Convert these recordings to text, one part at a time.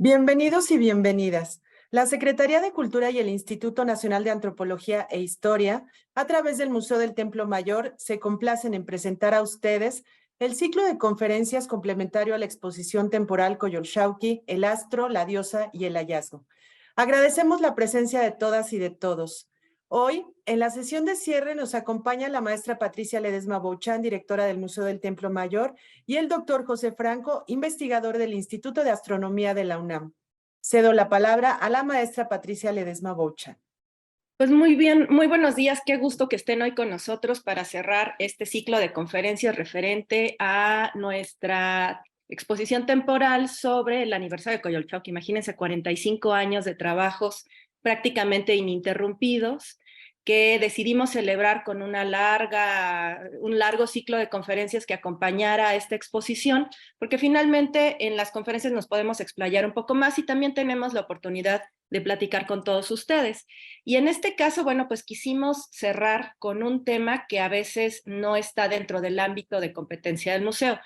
Bienvenidos y bienvenidas. La Secretaría de Cultura y el Instituto Nacional de Antropología e Historia, a través del Museo del Templo Mayor, se complacen en presentar a ustedes el ciclo de conferencias complementario a la exposición temporal Coyolxauhqui, el astro, la diosa y el hallazgo. Agradecemos la presencia de todas y de todos. Hoy, en la sesión de cierre, nos acompaña la maestra Patricia Ledesma Bouchan, directora del Museo del Templo Mayor, y el doctor José Franco, investigador del Instituto de Astronomía de la UNAM. Cedo la palabra a la maestra Patricia Ledesma Bouchan. Pues muy bien, muy buenos días, qué gusto que estén hoy con nosotros para cerrar este ciclo de conferencias referente a nuestra exposición temporal sobre el aniversario de Coyolxauhqui. Imagínense 45 años de trabajos prácticamente ininterrumpidos que decidimos celebrar con un largo ciclo de conferencias que acompañara a esta exposición, porque finalmente en las conferencias nos podemos explayar un poco más y también tenemos la oportunidad de platicar con todos ustedes. Y en este caso, bueno, pues quisimos cerrar con un tema que a veces no está dentro del ámbito de competencia del museo.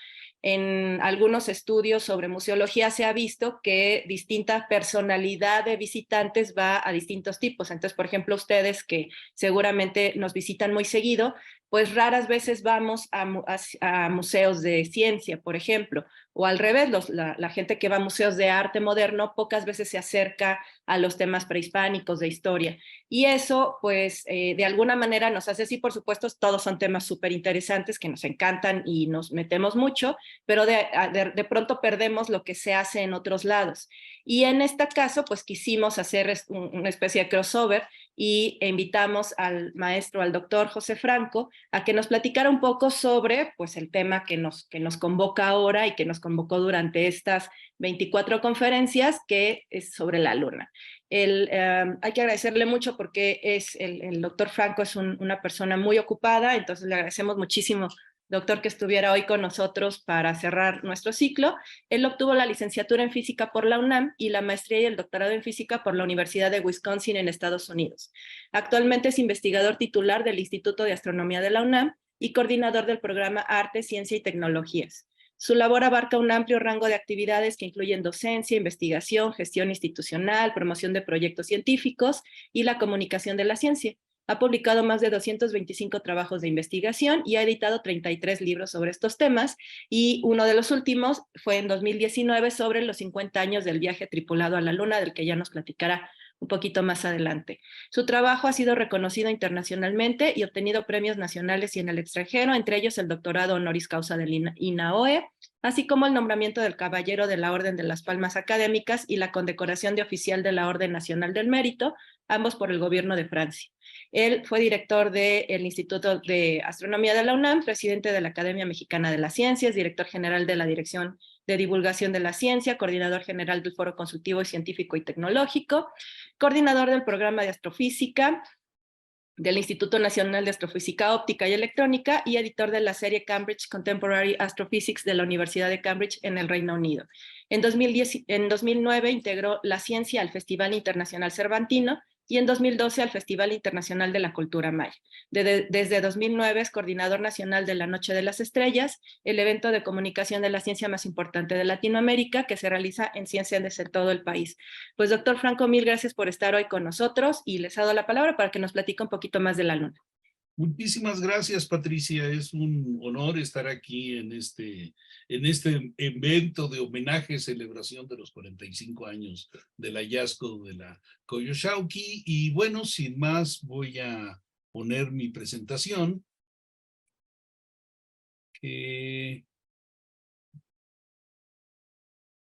En algunos estudios sobre museología se ha visto que distinta personalidad de visitantes va a distintos tipos. Entonces, por ejemplo, ustedes que seguramente nos visitan muy seguido, pues raras veces vamos a museos de ciencia, por ejemplo, o al revés, la gente que va a museos de arte moderno pocas veces se acerca a los temas prehispánicos de historia. Y eso, pues, de alguna manera nos hace, sí, por supuesto, todos son temas súper interesantes que nos encantan y nos metemos mucho, pero de pronto perdemos lo que se hace en otros lados. Y en este caso, pues quisimos hacer una especie de crossover y invitamos al maestro, al doctor José Franco, a que nos platicara un poco sobre pues, el tema que nos convoca ahora y que nos convocó durante estas 24 conferencias, que es sobre la luna. Hay que agradecerle mucho porque el doctor Franco es una persona muy ocupada, entonces le agradecemos muchísimo, doctor, que estuviera hoy con nosotros para cerrar nuestro ciclo. Él obtuvo la licenciatura en física por la UNAM y la maestría y el doctorado en física por la Universidad de Wisconsin en Estados Unidos. Actualmente es investigador titular del Instituto de Astronomía de la UNAM y coordinador del programa Arte, Ciencia y Tecnologías. Su labor abarca un amplio rango de actividades que incluyen docencia, investigación, gestión institucional, promoción de proyectos científicos y la comunicación de la ciencia. Ha publicado más de 225 trabajos de investigación y ha editado 33 libros sobre estos temas, y uno de los últimos fue en 2019 sobre los 50 años del viaje tripulado a la Luna, del que ya nos platicará un poquito más adelante. Su trabajo ha sido reconocido internacionalmente y obtenido premios nacionales y en el extranjero, entre ellos el doctorado honoris causa del INAOE, así como el nombramiento del Caballero de la Orden de las Palmas Académicas y la condecoración de Oficial de la Orden Nacional del Mérito, ambos por el gobierno de Francia. Él fue director del Instituto de Astronomía de la UNAM, presidente de la Academia Mexicana de las Ciencias, director general de la Dirección de Divulgación de la Ciencia, coordinador general del Foro Consultivo y Científico y Tecnológico, coordinador del programa de astrofísica del Instituto Nacional de Astrofísica Óptica y Electrónica y editor de la serie Cambridge Contemporary Astrophysics de la Universidad de Cambridge en el Reino Unido. En 2009 integró la ciencia al Festival Internacional Cervantino y en 2012 al Festival Internacional de la Cultura Maya. Desde 2009 es coordinador nacional de la Noche de las Estrellas, el evento de comunicación de la ciencia más importante de Latinoamérica, que se realiza en ciencias desde todo el país. Pues doctor Franco, mil gracias por estar hoy con nosotros y les cedo la palabra para que nos platique un poquito más de la luna. Muchísimas gracias, Patricia. Es un honor estar aquí en este evento de homenaje, celebración de los 45 años del hallazgo de la Coyolxauhqui. Y bueno, sin más, voy a poner mi presentación, que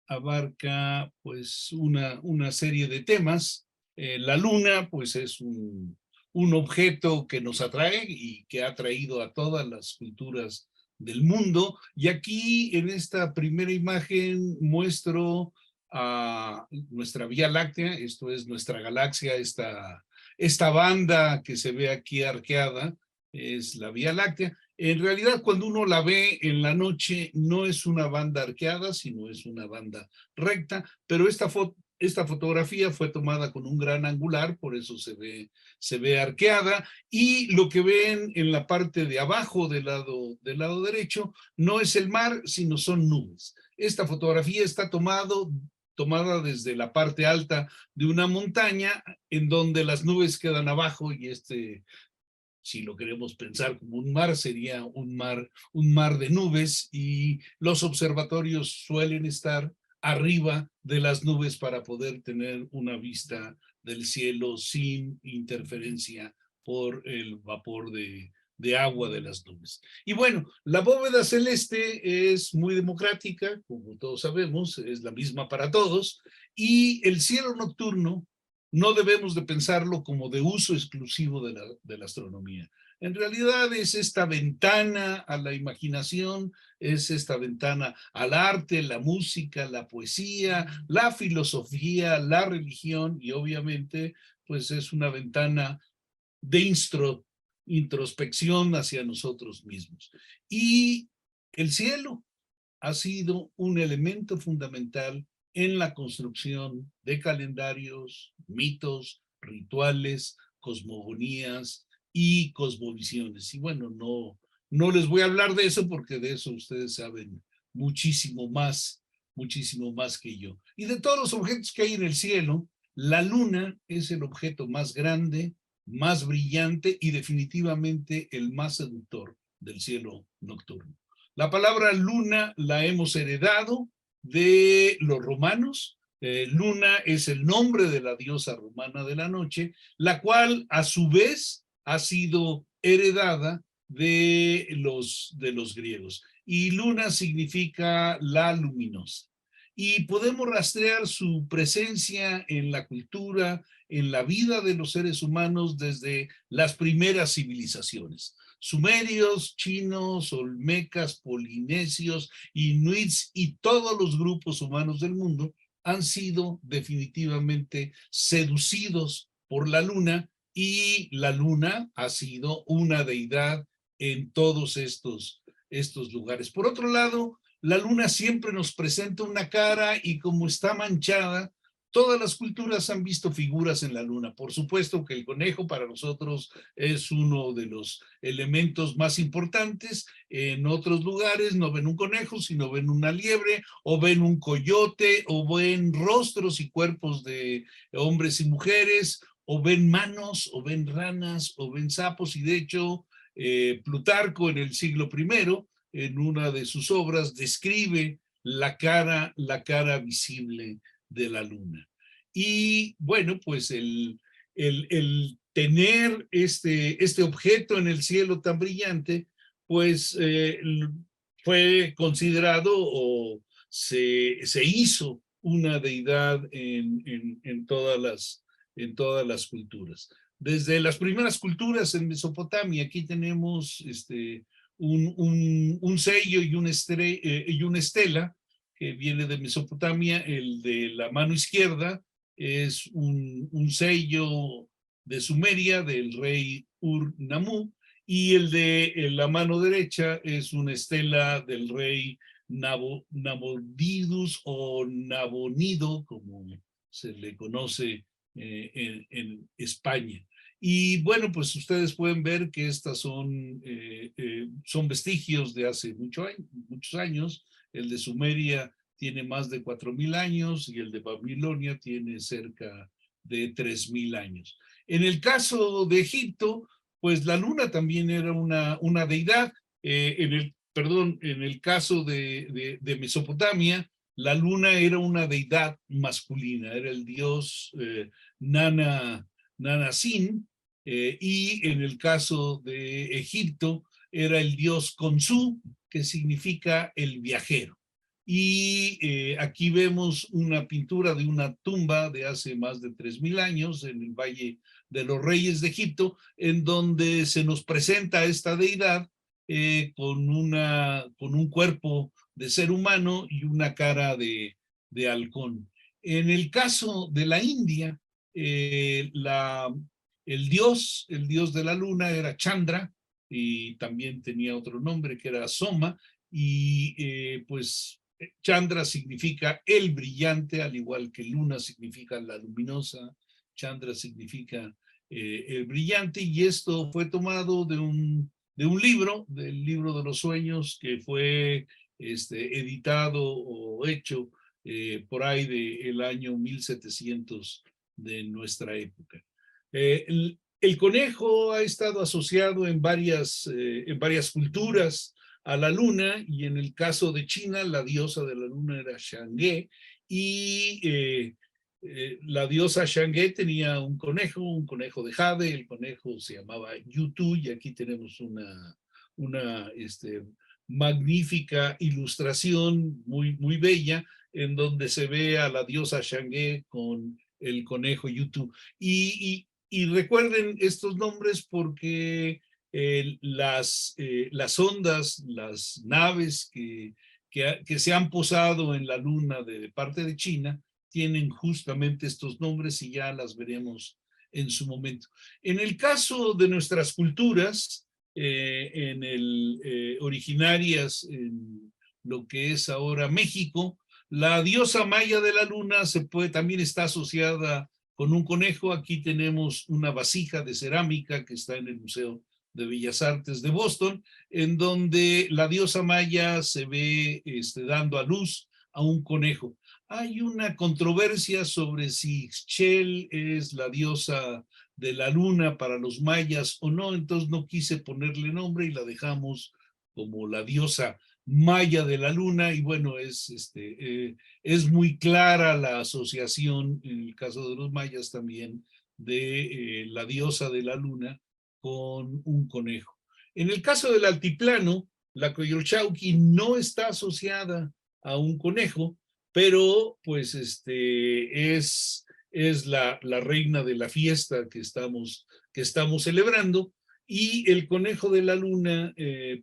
abarca pues una serie de temas. La luna pues es un objeto que nos atrae y que ha atraído a todas las culturas del mundo. Y aquí en esta primera imagen muestro a nuestra Vía Láctea, esto es nuestra galaxia, esta banda que se ve aquí arqueada es la Vía Láctea. En realidad, cuando uno la ve en la noche, no es una banda arqueada, sino es una banda recta, pero esta fotografía fue tomada con un gran angular, por eso se ve arqueada, y lo que ven en la parte de abajo del lado derecho no es el mar, sino son nubes. Esta fotografía está tomada desde la parte alta de una montaña, en donde las nubes quedan abajo y si lo queremos pensar como un mar, sería un mar de nubes, y los observatorios suelen estar arriba de las nubes para poder tener una vista del cielo sin interferencia por el vapor de agua de las nubes. Y bueno, la bóveda celeste es muy democrática, como todos sabemos, es la misma para todos, y el cielo nocturno no debemos de pensarlo como de uso exclusivo de la astronomía. En realidad es esta ventana a la imaginación, es esta ventana al arte, la música, la poesía, la filosofía, la religión, y obviamente pues es una ventana de introspección hacia nosotros mismos. Y el cielo ha sido un elemento fundamental en la construcción de calendarios, mitos, rituales, cosmogonías y cosmovisiones. Y bueno, no les voy a hablar de eso, porque de eso ustedes saben muchísimo más que yo. Y de todos los objetos que hay en el cielo, la luna es el objeto más grande, más brillante y definitivamente el más seductor del cielo nocturno. La palabra luna la hemos heredado de los romanos. Luna es el nombre de la diosa romana de la noche, la cual a su vez ha sido heredada de los griegos. Y luna significa la luminosa. Y podemos rastrear su presencia en la cultura, en la vida de los seres humanos desde las primeras civilizaciones. Sumerios, chinos, olmecas, polinesios, inuits y todos los grupos humanos del mundo han sido definitivamente seducidos por la luna, y la luna ha sido una deidad en todos estos lugares. Por otro lado, la luna siempre nos presenta una cara, y como está manchada, todas las culturas han visto figuras en la luna. Por supuesto que el conejo para nosotros es uno de los elementos más importantes. En otros lugares no ven un conejo, sino ven una liebre, o ven un coyote, o ven rostros y cuerpos de hombres y mujeres, o ven manos, o ven ranas, o ven sapos. Y de hecho, Plutarco en el siglo I, en una de sus obras, describe la cara visible de la luna. Y bueno, pues el tener este objeto en el cielo tan brillante, pues fue considerado, o se hizo una deidad en todas las culturas. Desde las primeras culturas en Mesopotamia, aquí tenemos un sello y una estela que viene de Mesopotamia. El de la mano izquierda es un sello de Sumeria del rey Ur-Nammu, y el de la mano derecha es una estela del rey Nabonidus o Nabonido, como se le conoce en España. Y bueno, pues ustedes pueden ver que estas son vestigios de hace muchos años. El de Sumeria tiene más de 4,000 años y el de Babilonia tiene cerca de 3,000 años. En el caso de Egipto, pues la luna también era una deidad. En el caso de Mesopotamia, la luna era una deidad masculina, era el dios Nana-Sin, y en el caso de Egipto era el dios Khonsu, que significa el viajero. Y aquí vemos una pintura de una tumba de hace más de 3,000 años en el Valle de los Reyes de Egipto, en donde se nos presenta esta deidad con un cuerpo de ser humano y una cara de halcón. En el caso de la India, el dios de la luna era Chandra, y también tenía otro nombre que era Soma, y pues Chandra significa el brillante, al igual que luna significa la luminosa. Chandra significa el brillante, y esto fue tomado de un libro, del libro de los sueños, que fue editado o hecho por ahí del año 1700 de nuestra época. El conejo ha estado asociado en varias culturas a la luna, y en el caso de China, la diosa de la luna era Chang'e, y la diosa Chang'e tenía un conejo de jade. El conejo se llamaba Yutu, y aquí tenemos una magnífica ilustración muy bella, en donde se ve a la diosa Chang'e con el conejo Yutu. Y recuerden estos nombres porque las ondas, las naves que se han posado en la luna de parte de China, tienen justamente estos nombres, y ya las veremos en su momento. En el caso de nuestras culturas, originarias en lo que es ahora México, la diosa maya de la luna también está asociada con un conejo. Aquí tenemos una vasija de cerámica que está en el Museo de Bellas Artes de Boston, en donde la diosa maya se ve dando a luz a un conejo. Hay una controversia sobre si Ixchel es la diosa de la luna para los mayas o no, entonces no quise ponerle nombre y la dejamos como la diosa maya de la luna. Y bueno, es muy clara la asociación, en el caso de los mayas también, de la diosa de la luna con un conejo. En el caso del altiplano, la Coyolxauhqui no está asociada a un conejo, pero pues es la reina de la fiesta que estamos celebrando. Y el conejo de la luna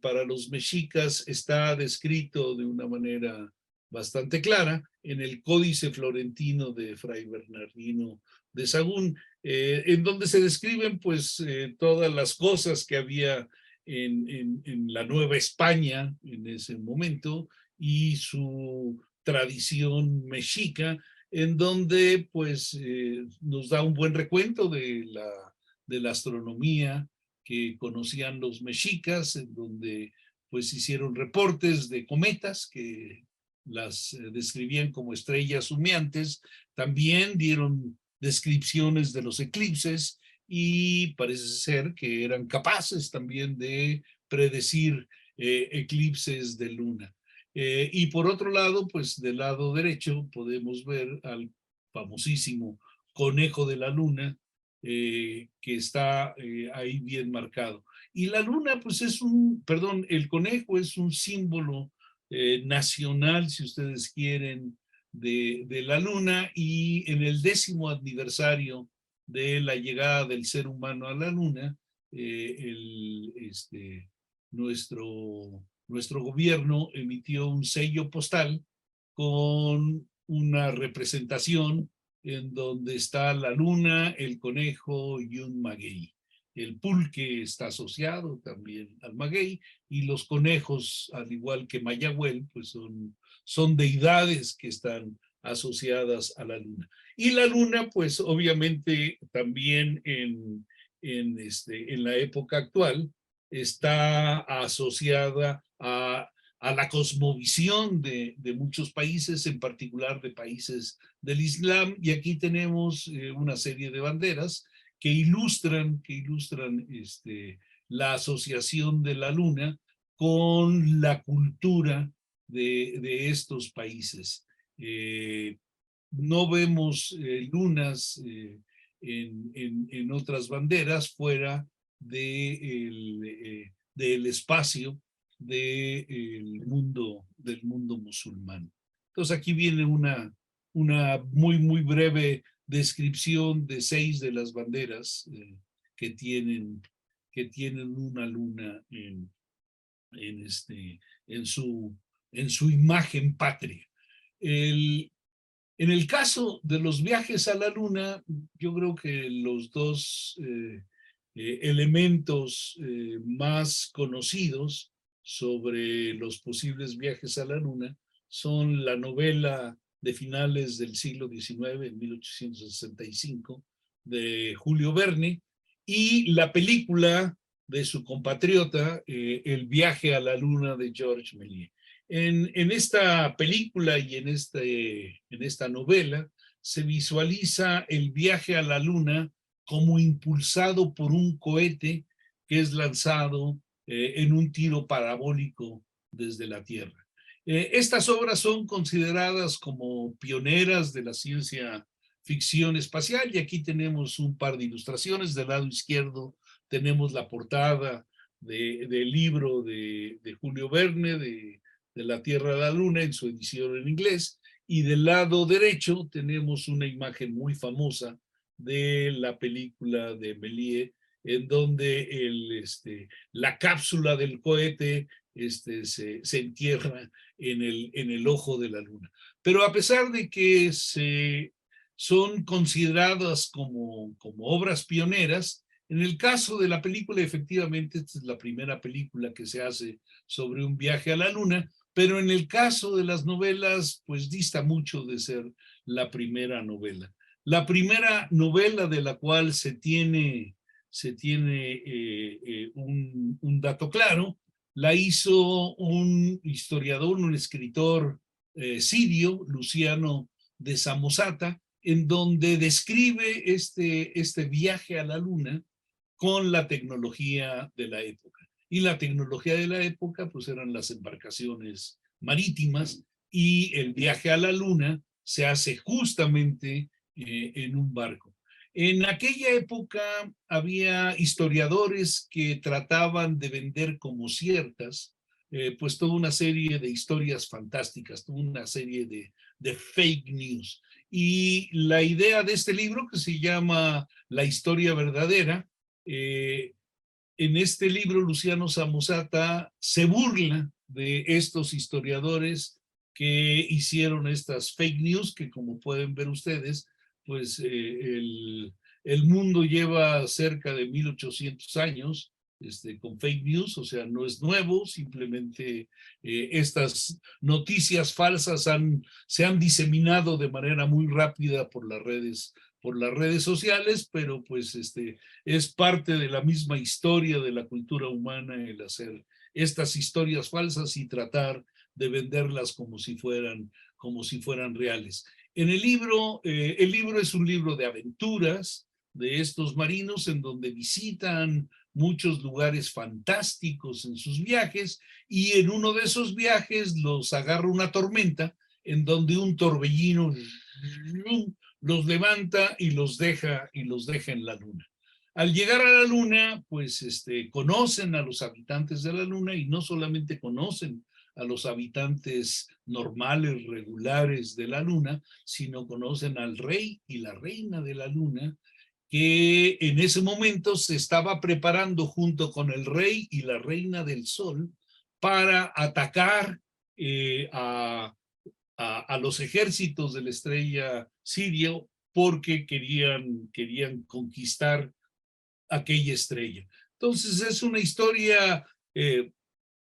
para los mexicas está descrito de una manera bastante clara en el Códice Florentino de Fray Bernardino de Sahagún, en donde se describen pues todas las cosas que había en la Nueva España en ese momento, y su tradición mexica, en donde pues nos da un buen recuento de la astronomía que conocían los mexicas, en donde pues hicieron reportes de cometas que las describían como estrellas humeantes. También dieron descripciones de los eclipses, y parece ser que eran capaces también de predecir eclipses de luna. Y por otro lado, pues del lado derecho podemos ver al famosísimo conejo de la luna, que está ahí bien marcado. Y la luna, pues el conejo es un símbolo nacional, si ustedes quieren, de la luna. Y en el 10º aniversario de la llegada del ser humano a la luna, nuestro gobierno emitió un sello postal con una representación en donde está la luna, el conejo y un maguey. El pulque está asociado también al maguey, y los conejos, al igual que Mayagüel, pues son deidades que están asociadas a la luna. Y la luna, pues obviamente también en la época actual está asociada a la cosmovisión de muchos países, en particular de países del Islam. Y aquí tenemos una serie de banderas que ilustran la asociación de la luna con la cultura de estos países. No vemos lunas en otras banderas fuera del espacio del mundo musulmán. Entonces aquí viene una muy breve descripción de 6 de las banderas que tienen una luna en su imagen patria. En el caso de los viajes a la luna, yo creo que los dos elementos más conocidos sobre los posibles viajes a la luna son la novela de finales del siglo XIX, en 1865, de Julio Verne, y la película de su compatriota, El viaje a la luna, de Georges Méliès. En esta película y en esta novela se visualiza el viaje a la luna como impulsado por un cohete que es lanzado en un tiro parabólico desde la Tierra. Estas obras son consideradas como pioneras de la ciencia ficción espacial, y aquí tenemos un par de ilustraciones. Del lado izquierdo tenemos la portada del libro de Julio Verne, de La Tierra a la Luna, en su edición en inglés, y del lado derecho tenemos una imagen muy famosa de la película de Méliès, en donde la cápsula del cohete se entierra en el ojo de la luna. Pero a pesar de que son consideradas como obras pioneras, en el caso de la película, efectivamente, esta es la primera película que se hace sobre un viaje a la luna, pero en el caso de las novelas, pues dista mucho de ser la primera novela. La primera novela de la cual se tiene un dato claro, la hizo un historiador, un escritor sirio, Luciano de Samosata, en donde describe este viaje a la luna con la tecnología de la época. Y la tecnología de la época pues eran las embarcaciones marítimas, y el viaje a la luna se hace justamente en un barco. En aquella época había historiadores que trataban de vender como ciertas pues toda una serie de historias fantásticas, toda una serie de fake news. Y la idea de este libro, que se llama La historia verdadera, en este libro Luciano Samosata se burla de estos historiadores que hicieron estas fake news, que como pueden ver ustedes, pues el mundo lleva cerca de 1800 años con fake news, o sea, no es nuevo, simplemente estas noticias falsas se han diseminado de manera muy rápida por las redes sociales, pero pues es parte de la misma historia de la cultura humana el hacer estas historias falsas y tratar de venderlas como si fueran reales. En el libro es un libro de aventuras de estos marinos, en donde visitan muchos lugares fantásticos en sus viajes, y en uno de esos viajes los agarra una tormenta, en donde un torbellino los levanta y los deja en la luna. Al llegar a la luna, pues conocen a los habitantes de la luna, y no solamente conocen a los habitantes normales, regulares de la luna, sino conocen al rey y la reina de la luna, que en ese momento se estaba preparando junto con el rey y la reina del sol para atacar a los ejércitos de la estrella sirio, porque querían conquistar aquella estrella. Entonces es una historia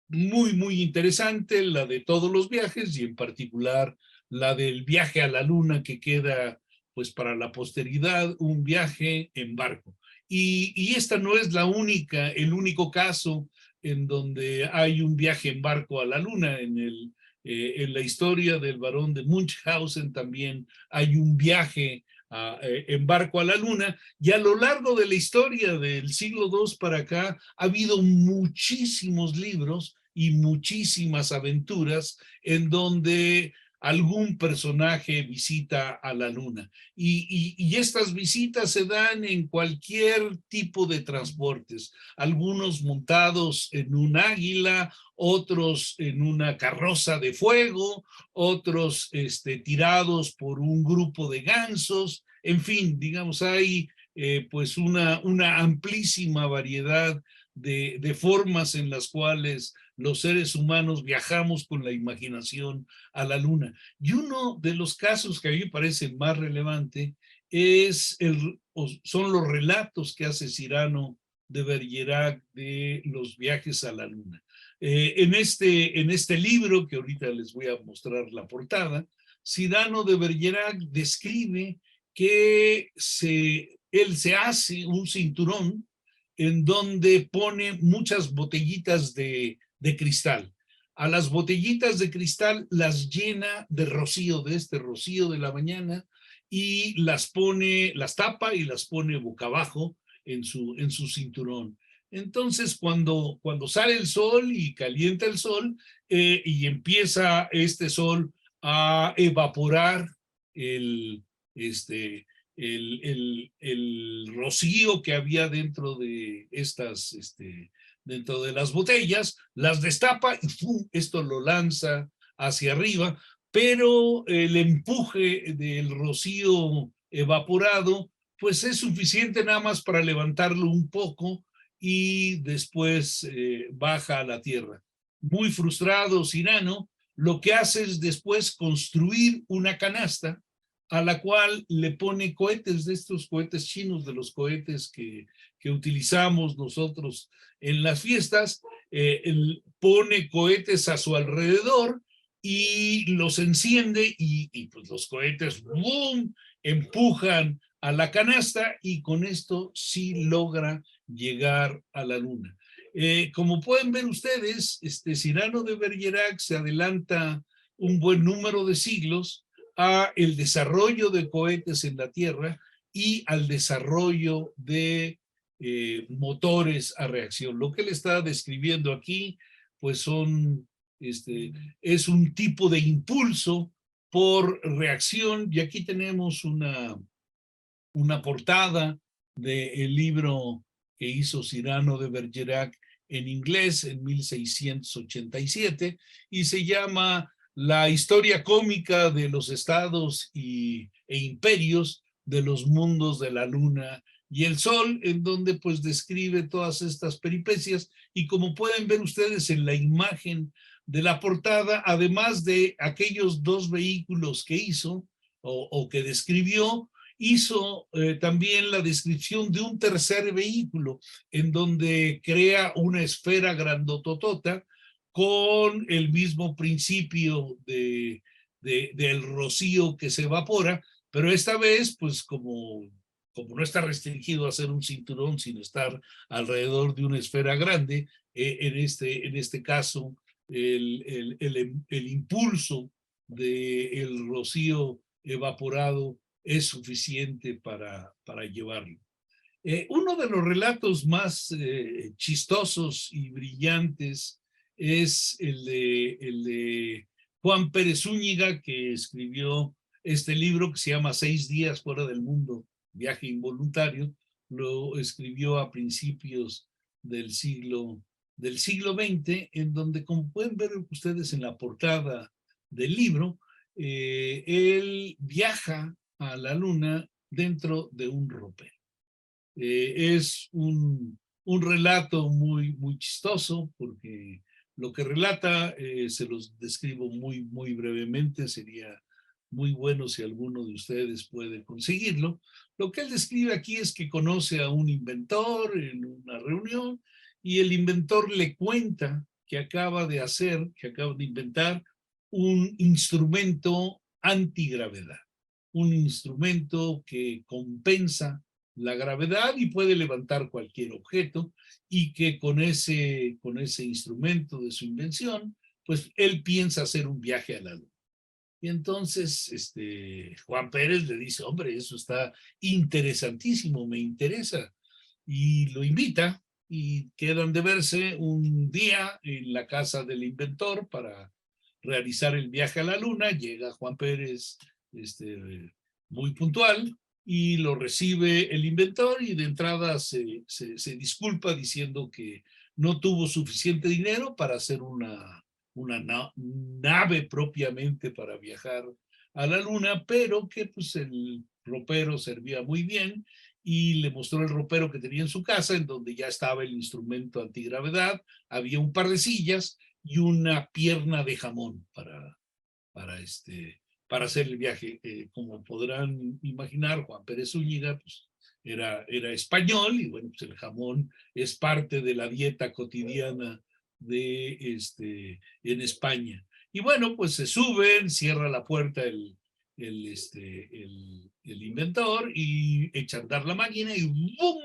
muy, muy interesante, la de todos los viajes, y en particular la del viaje a la luna, que queda pues para la posteridad un viaje en barco. Y esta no es el único caso en donde hay un viaje en barco a la luna. En la historia del barón de Munchausen también hay un viaje en barco a la luna, y a lo largo de la historia del siglo II para acá ha habido muchísimos libros y muchísimas aventuras en donde algún personaje visita a la luna. Y estas visitas se dan en cualquier tipo de transportes, algunos montados en un águila, otros en una carroza de fuego, otros tirados por un grupo de gansos. En fin, digamos, hay pues una amplísima variedad de formas en las cuales los seres humanos viajamos con la imaginación a la luna. Y uno de los casos que a mí me parece más relevante son los relatos que hace Cyrano de Bergerac de los viajes a la luna. En este libro, que ahorita les voy a mostrar la portada, Cyrano de Bergerac describe que él se hace un cinturón en donde pone muchas botellitas de cristal. a las botellitas de cristal las llena de rocío, de este rocío de la mañana, y las pone, las tapa y las pone boca abajo en su cinturón. Entonces, cuando sale el sol y calienta el sol, y empieza este sol a evaporar el, este, el rocío que había dentro de estas, dentro de las botellas, las destapa y ¡fum! Esto lo lanza hacia arriba, pero el empuje del rocío evaporado, pues es suficiente nada más para levantarlo un poco y después baja a la tierra. Muy frustrado, Cyrano, lo que hace es después construir una canasta a la cual le pone cohetes, de estos cohetes chinos, de los cohetes que utilizamos nosotros en las fiestas. Pone cohetes a su alrededor y los enciende y pues los cohetes ¡boom! Empujan a la canasta y con esto sí logra llegar a la luna. Como pueden ver ustedes, Cyrano de Bergerac se adelanta un buen número de siglos a el desarrollo de cohetes en la Tierra y al desarrollo de motores a reacción. Lo que él está describiendo aquí, pues es un tipo de impulso por reacción, y aquí tenemos una portada del libro que hizo Cyrano de Bergerac en inglés en 1687 y se llama La historia cómica de los estados e imperios de los mundos de la luna y el sol, en donde pues describe todas estas peripecias, y como pueden ver ustedes en la imagen de la portada, además de aquellos dos vehículos que hizo o que describió, hizo también la descripción de un tercer vehículo en donde crea una esfera grandototota con el mismo principio del rocío que se evapora, pero esta vez, pues como no está restringido a hacer un cinturón, sino estar alrededor de una esfera grande, en este caso, el impulso del rocío evaporado es suficiente para llevarlo. Uno de los relatos más chistosos y brillantes es el de Juan Pérez Zúñiga, que escribió este libro que se llama 6 días fuera del mundo, viaje involuntario. Lo escribió a principios del siglo XX, en donde, como pueden ver ustedes en la portada del libro, él viaja a la luna dentro de un ropero. Es un relato muy chistoso, porque lo que relata, se los describo muy brevemente, sería muy bueno si alguno de ustedes puede conseguirlo. Lo que él describe aquí es que conoce a un inventor en una reunión y el inventor le cuenta que acaba de inventar un instrumento antigravedad, un instrumento que compensa la gravedad y puede levantar cualquier objeto, y que con ese instrumento de su invención, pues él piensa hacer un viaje a la luna. Y entonces Juan Pérez le dice, hombre, eso está interesantísimo, me interesa, y lo invita y quedan de verse un día en la casa del inventor para realizar el viaje a la luna. Llega Juan Pérez muy puntual y lo recibe el inventor, y de entrada se disculpa diciendo que no tuvo suficiente dinero para hacer una nave propiamente para viajar a la luna, pero que pues el ropero servía muy bien, y le mostró el ropero que tenía en su casa, en donde ya estaba el instrumento antigravedad, había un par de sillas y una pierna de jamón para hacer el viaje. Como podrán imaginar, Juan Pérez Zúñiga pues, era español, y bueno, pues el jamón es parte de la dieta cotidiana en España. Y bueno, pues se suben, cierra la puerta el inventor y echa a andar la máquina y ¡bum!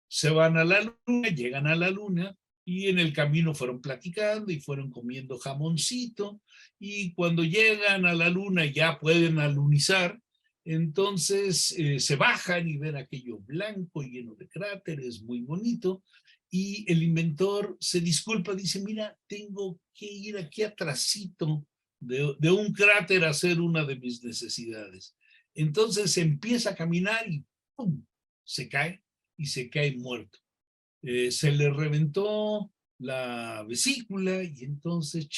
Se van a la luna, llegan a la luna, y en el camino fueron platicando y fueron comiendo jamoncito, y cuando llegan a la luna ya pueden alunizar. Entonces se bajan y ven aquello blanco lleno de cráteres, muy bonito, y el inventor se disculpa, dice, mira, tengo que ir aquí atrásito de un cráter a hacer una de mis necesidades. Entonces empieza a caminar y ¡pum!, se cae, y se cae muerto. Se le reventó la vesícula, y entonces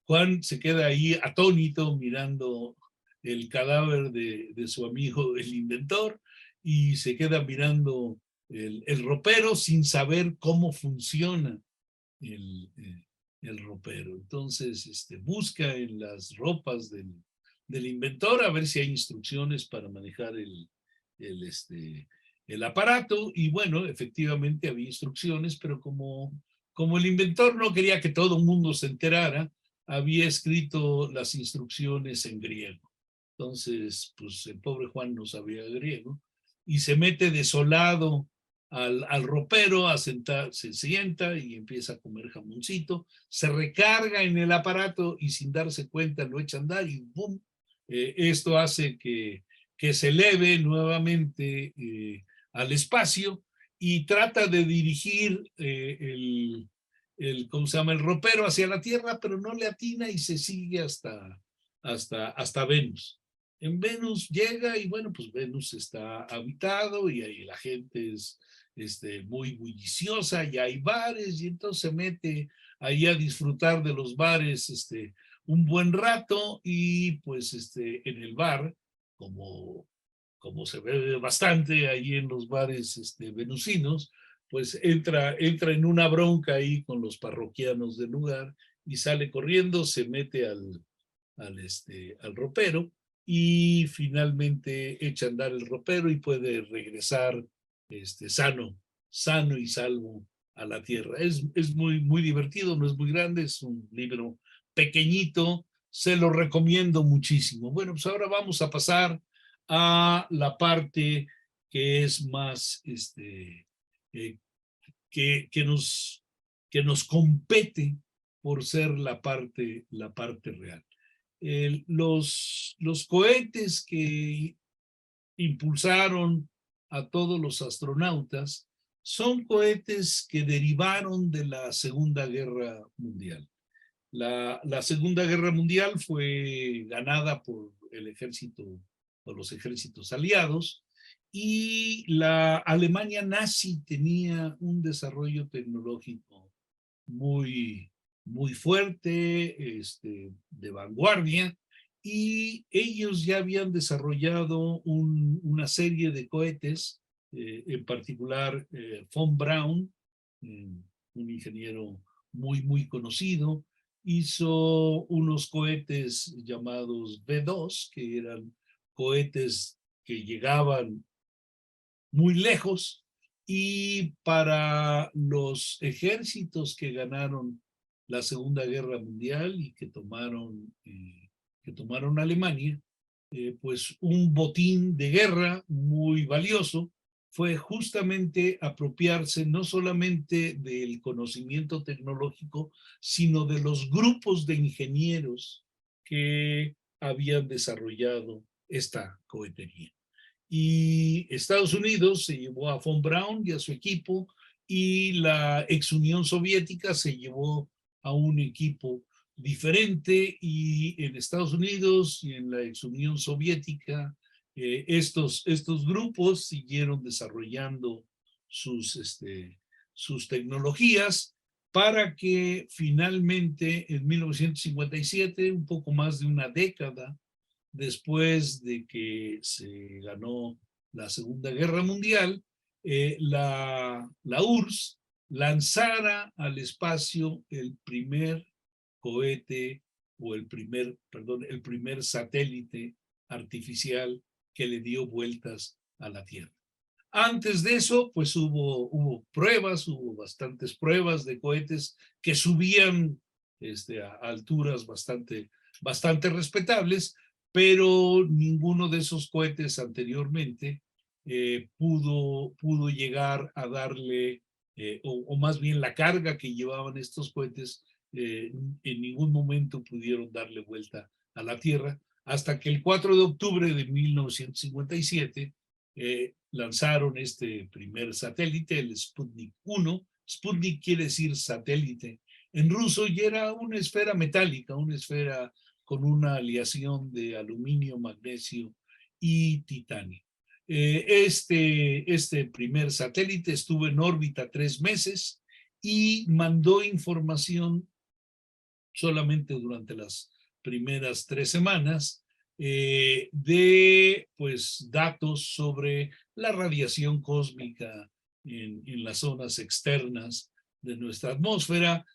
Juan se queda ahí atónito mirando el cadáver de su amigo el inventor, y se queda mirando el ropero sin saber cómo funciona el, el ropero. Entonces busca en las ropas del inventor a ver si hay instrucciones para manejar el aparato, y bueno, efectivamente había instrucciones, pero como el inventor no quería que todo el mundo se enterara, había escrito las instrucciones en griego. Entonces, pues el pobre Juan no sabía griego, y se mete desolado al ropero a sentar, se sienta y empieza a comer jamoncito, se recarga en el aparato y sin darse cuenta lo echa a andar y ¡bum! Esto hace que se eleve nuevamente al espacio, y trata de dirigir ¿cómo se llama?, el ropero hacia la Tierra, pero no le atina y se sigue hasta Venus. En Venus llega y bueno, pues Venus está habitado y ahí la gente es muy bulliciosa, y hay bares, y entonces se mete ahí a disfrutar de los bares un buen rato, y pues en el bar, como se ve bastante ahí en los bares venusinos, pues entra en una bronca ahí con los parroquianos del lugar, y sale corriendo, se mete al ropero, y finalmente echa a andar el ropero y puede regresar sano y salvo a la Tierra. Es muy, muy divertido, no es muy grande, es un libro pequeñito, se lo recomiendo muchísimo. Bueno, pues ahora vamos a pasar a la parte que es más, que nos compete por ser la parte real. Los cohetes que impulsaron a todos los astronautas son cohetes que derivaron de la Segunda Guerra Mundial. La Segunda Guerra Mundial fue ganada por los ejércitos aliados, y la Alemania nazi tenía un desarrollo tecnológico muy, muy fuerte, de vanguardia, y ellos ya habían desarrollado una serie de cohetes, en particular von Braun, un ingeniero muy, muy conocido, hizo unos cohetes llamados V2, que eran cohetes que llegaban muy lejos, y para los ejércitos que ganaron la Segunda Guerra Mundial y que tomaron Alemania, pues un botín de guerra muy valioso fue justamente apropiarse no solamente del conocimiento tecnológico, sino de los grupos de ingenieros que habían desarrollado esta cohetería. Y Estados Unidos se llevó a von Braun y a su equipo, y la ex Unión Soviética se llevó a un equipo diferente, y en Estados Unidos y en la ex Unión Soviética estos grupos siguieron desarrollando sus tecnologías, para que finalmente en 1957, un poco más de una década después de que se ganó la Segunda Guerra Mundial, la URSS lanzara al espacio el primer cohete, o el primer satélite artificial que le dio vueltas a la Tierra. Antes de eso, pues hubo bastantes pruebas de cohetes que subían a alturas bastante respetables, pero ninguno de esos cohetes anteriormente pudo llegar a darle o más bien la carga que llevaban estos cohetes, en ningún momento pudieron darle vuelta a la Tierra, hasta que el 4 de octubre de 1957 lanzaron este primer satélite, el Sputnik 1. Sputnik quiere decir satélite en ruso, y era una esfera metálica, una esfera con una aleación de aluminio, magnesio y titanio. Este primer satélite estuvo en órbita 3 meses y mandó información solamente durante las primeras 3 semanas de pues datos sobre la radiación cósmica en las zonas externas de nuestra atmósfera,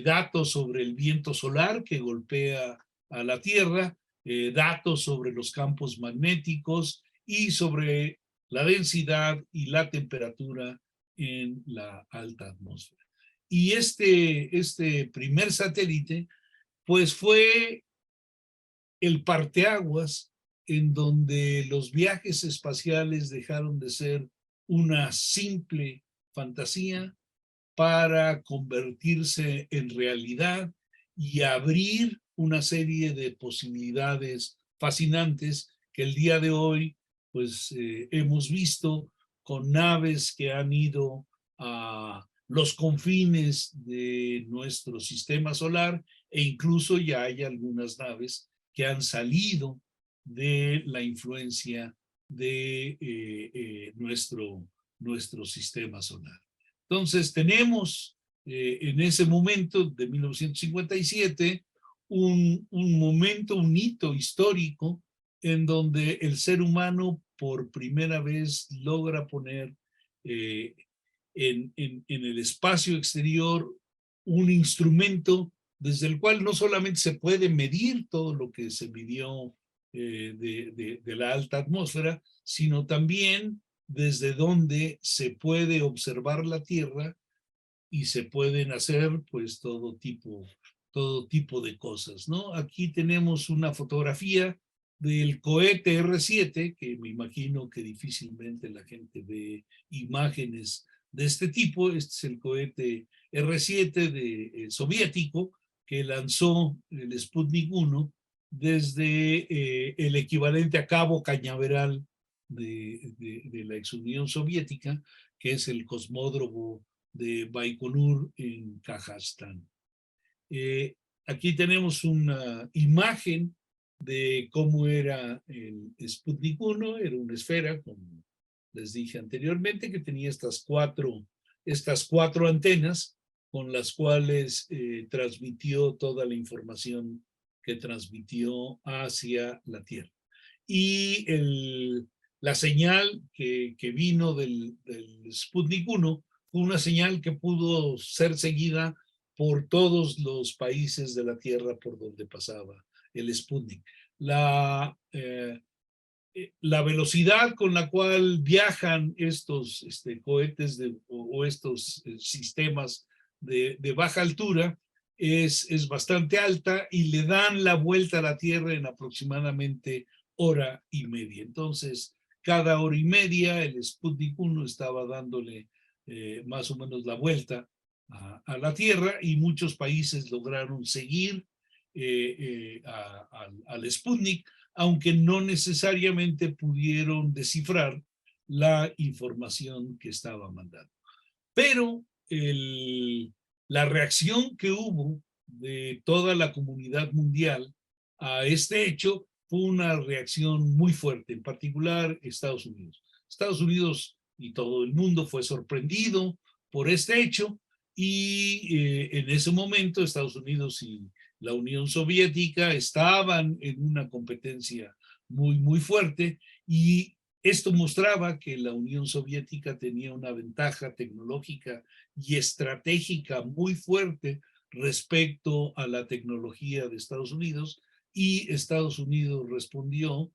datos sobre el viento solar que golpea a la Tierra, datos sobre los campos magnéticos y sobre la densidad y la temperatura en la alta atmósfera. Y este primer satélite, pues fue el parteaguas en donde los viajes espaciales dejaron de ser una simple fantasía para convertirse en realidad y abrir una serie de posibilidades fascinantes que el día de hoy pues hemos visto con naves que han ido a los confines de nuestro sistema solar, e incluso ya hay algunas naves que han salido de la influencia de nuestro sistema solar. Entonces tenemos en ese momento de 1957 un momento, un hito histórico en donde el ser humano por primera vez logra poner en el espacio exterior un instrumento desde el cual no solamente se puede medir todo lo que se midió de la alta atmósfera, sino también desde donde se puede observar la Tierra y se pueden hacer pues todo tipo de cosas, ¿no? Aquí tenemos una fotografía del cohete R7, que me imagino que difícilmente la gente ve imágenes de este tipo. Este es el cohete R7 soviético que lanzó el Sputnik 1 desde el equivalente a Cabo Cañaveral de la ex Unión Soviética, que es el cosmódromo de Baikonur en Kazajstán. Aquí tenemos una imagen de cómo era el Sputnik 1, era una esfera, como les dije anteriormente, que tenía estas cuatro antenas con las cuales transmitió toda la información que transmitió hacia la Tierra. Y la señal que vino del Sputnik 1 fue una señal que pudo ser seguida por todos los países de la Tierra por donde pasaba el Sputnik. La velocidad con la cual viajan estos cohetes o estos sistemas de baja altura es bastante alta y le dan la vuelta a la Tierra en aproximadamente 1 hora y media. Entonces, cada 1 hora y media el Sputnik 1 estaba dándole más o menos la vuelta a la Tierra, y muchos países lograron seguir al Sputnik, aunque no necesariamente pudieron descifrar la información que estaba mandando. Pero la reacción que hubo de toda la comunidad mundial a este hecho fue una reacción muy fuerte, en particular Estados Unidos. Estados Unidos y todo el mundo fue sorprendido por este hecho, y en ese momento Estados Unidos y la Unión Soviética estaban en una competencia muy fuerte, y esto mostraba que la Unión Soviética tenía una ventaja tecnológica y estratégica muy fuerte respecto a la tecnología de Estados Unidos, y Estados Unidos respondió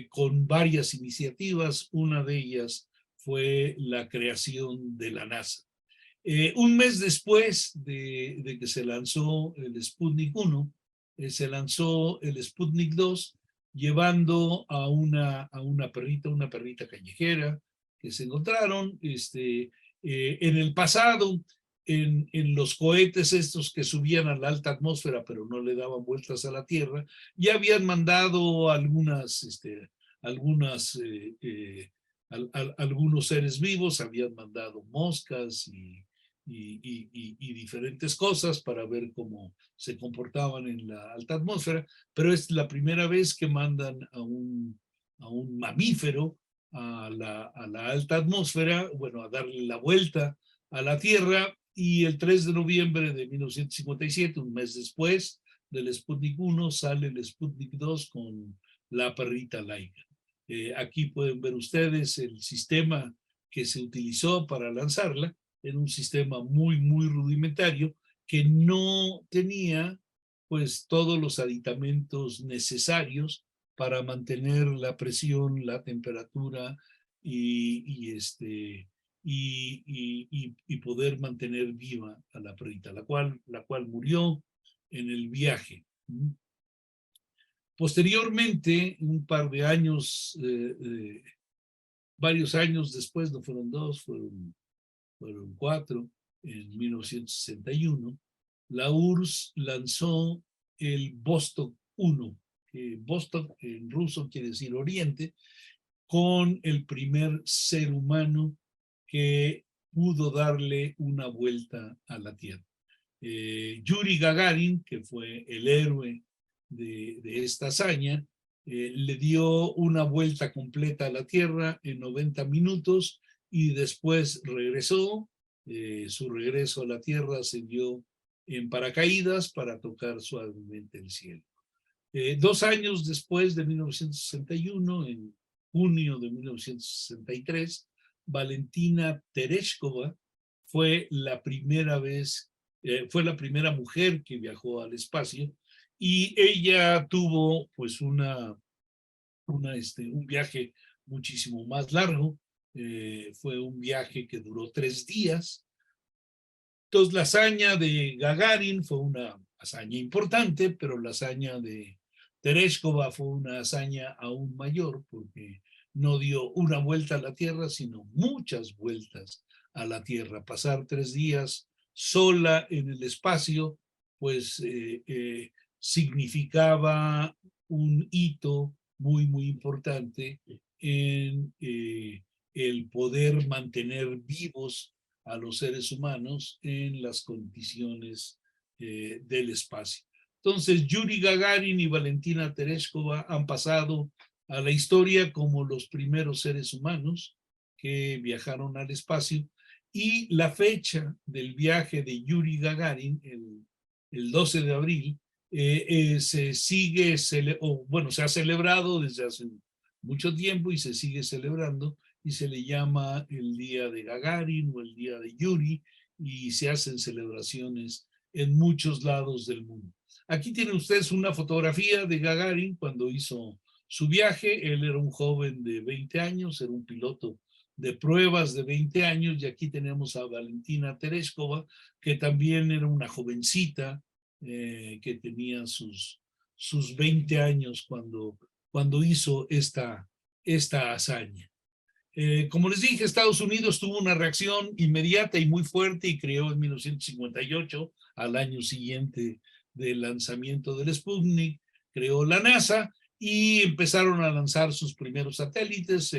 con varias iniciativas. Una de ellas fue la creación de la NASA. Un mes después de que se lanzó el Sputnik 1, se lanzó el Sputnik 2, llevando a una perrita callejera que se encontraron En el pasado, en los cohetes estos que subían a la alta atmósfera, pero no le daban vueltas a la Tierra, ya habían mandado algunos seres vivos, habían mandado moscas y diferentes cosas para ver cómo se comportaban en la alta atmósfera, pero es la primera vez que mandan a un mamífero a la alta atmósfera, bueno, a darle la vuelta a la Tierra, y el 3 de noviembre de 1957, un mes después del Sputnik 1, sale el Sputnik 2 con la perrita Laika. Aquí pueden ver ustedes el sistema que se utilizó para lanzarla. Era un sistema muy, muy rudimentario que no tenía pues todos los aditamentos necesarios para mantener la presión, la temperatura y poder mantener viva a la perrita, la cual murió en el viaje. Posteriormente, un par de años, varios años después, no fueron 2, fueron 4, en 1961, la URSS lanzó el Vostok 1, que Vostok en ruso quiere decir Oriente, con el primer ser humano que pudo darle una vuelta a la Tierra. Yuri Gagarin, que fue el héroe de esta hazaña, le dio una vuelta completa a la Tierra en 90 minutos y después regresó. Su regreso a la Tierra se dio en paracaídas para tocar suavemente el cielo. 2 años después de 1961, en junio de 1963, Valentina Tereshkova fue la primera mujer que viajó al espacio, y ella tuvo pues un viaje muchísimo más largo. Fue un viaje que duró 3 días. Entonces la hazaña de Gagarin fue una hazaña importante, pero la hazaña de Tereshkova fue una hazaña aún mayor, porque no dio una vuelta a la Tierra, sino muchas vueltas a la Tierra. Pasar 3 días sola en el espacio, pues significaba un hito muy, muy importante en el poder mantener vivos a los seres humanos en las condiciones del espacio. Entonces, Yuri Gagarin y Valentina Tereshkova han pasado a la historia como los primeros seres humanos que viajaron al espacio, y la fecha del viaje de Yuri Gagarin, el 12 de abril, se ha celebrado desde hace mucho tiempo y se sigue celebrando, y se le llama el Día de Gagarin o el Día de Yuri, y se hacen celebraciones en muchos lados del mundo. Aquí tienen ustedes una fotografía de Gagarin cuando hizo su viaje. Él era un joven de 20 años, era un piloto de pruebas de 20 años, y aquí tenemos a Valentina Tereshkova, que también era una jovencita que tenía sus 20 años cuando hizo esta hazaña. Como les dije, Estados Unidos tuvo una reacción inmediata y muy fuerte y creó en 1958, al año siguiente del lanzamiento del Sputnik, creó la NASA y empezaron a lanzar sus primeros satélites.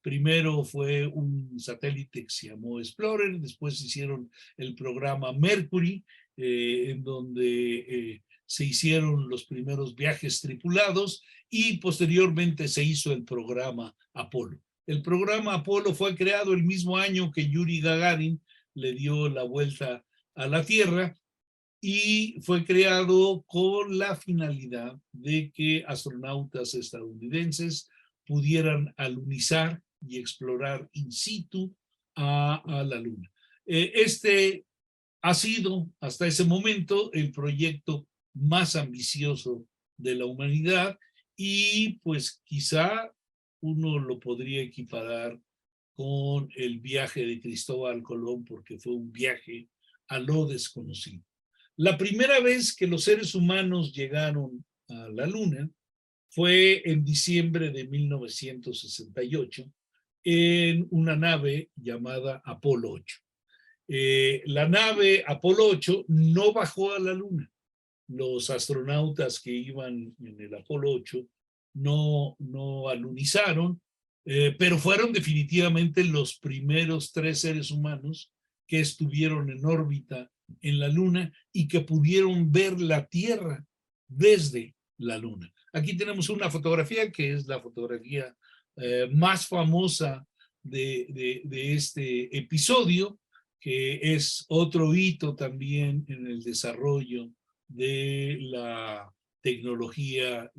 Primero fue un satélite que se llamó Explorer, después hicieron el programa Mercury, en donde se hicieron los primeros viajes tripulados, y posteriormente se hizo el programa Apolo. El programa Apolo fue creado el mismo año que Yuri Gagarin le dio la vuelta a la Tierra, y fue creado con la finalidad de que astronautas estadounidenses pudieran alunizar y explorar in situ a la Luna. Este ha sido hasta ese momento el proyecto más ambicioso de la humanidad, y pues quizá uno lo podría equiparar con el viaje de Cristóbal Colón, porque fue un viaje a lo desconocido. La primera vez que los seres humanos llegaron a la Luna fue en diciembre de 1968, en una nave llamada Apolo 8. La nave Apolo 8 no bajó a la Luna. Los astronautas que iban en el Apolo 8 no alunizaron, pero fueron definitivamente los primeros 3 seres humanos que estuvieron en órbita en la Luna y que pudieron ver la Tierra desde la Luna. Aquí tenemos una fotografía que es la fotografía más famosa de este episodio, que es otro hito también en el desarrollo de la tecnología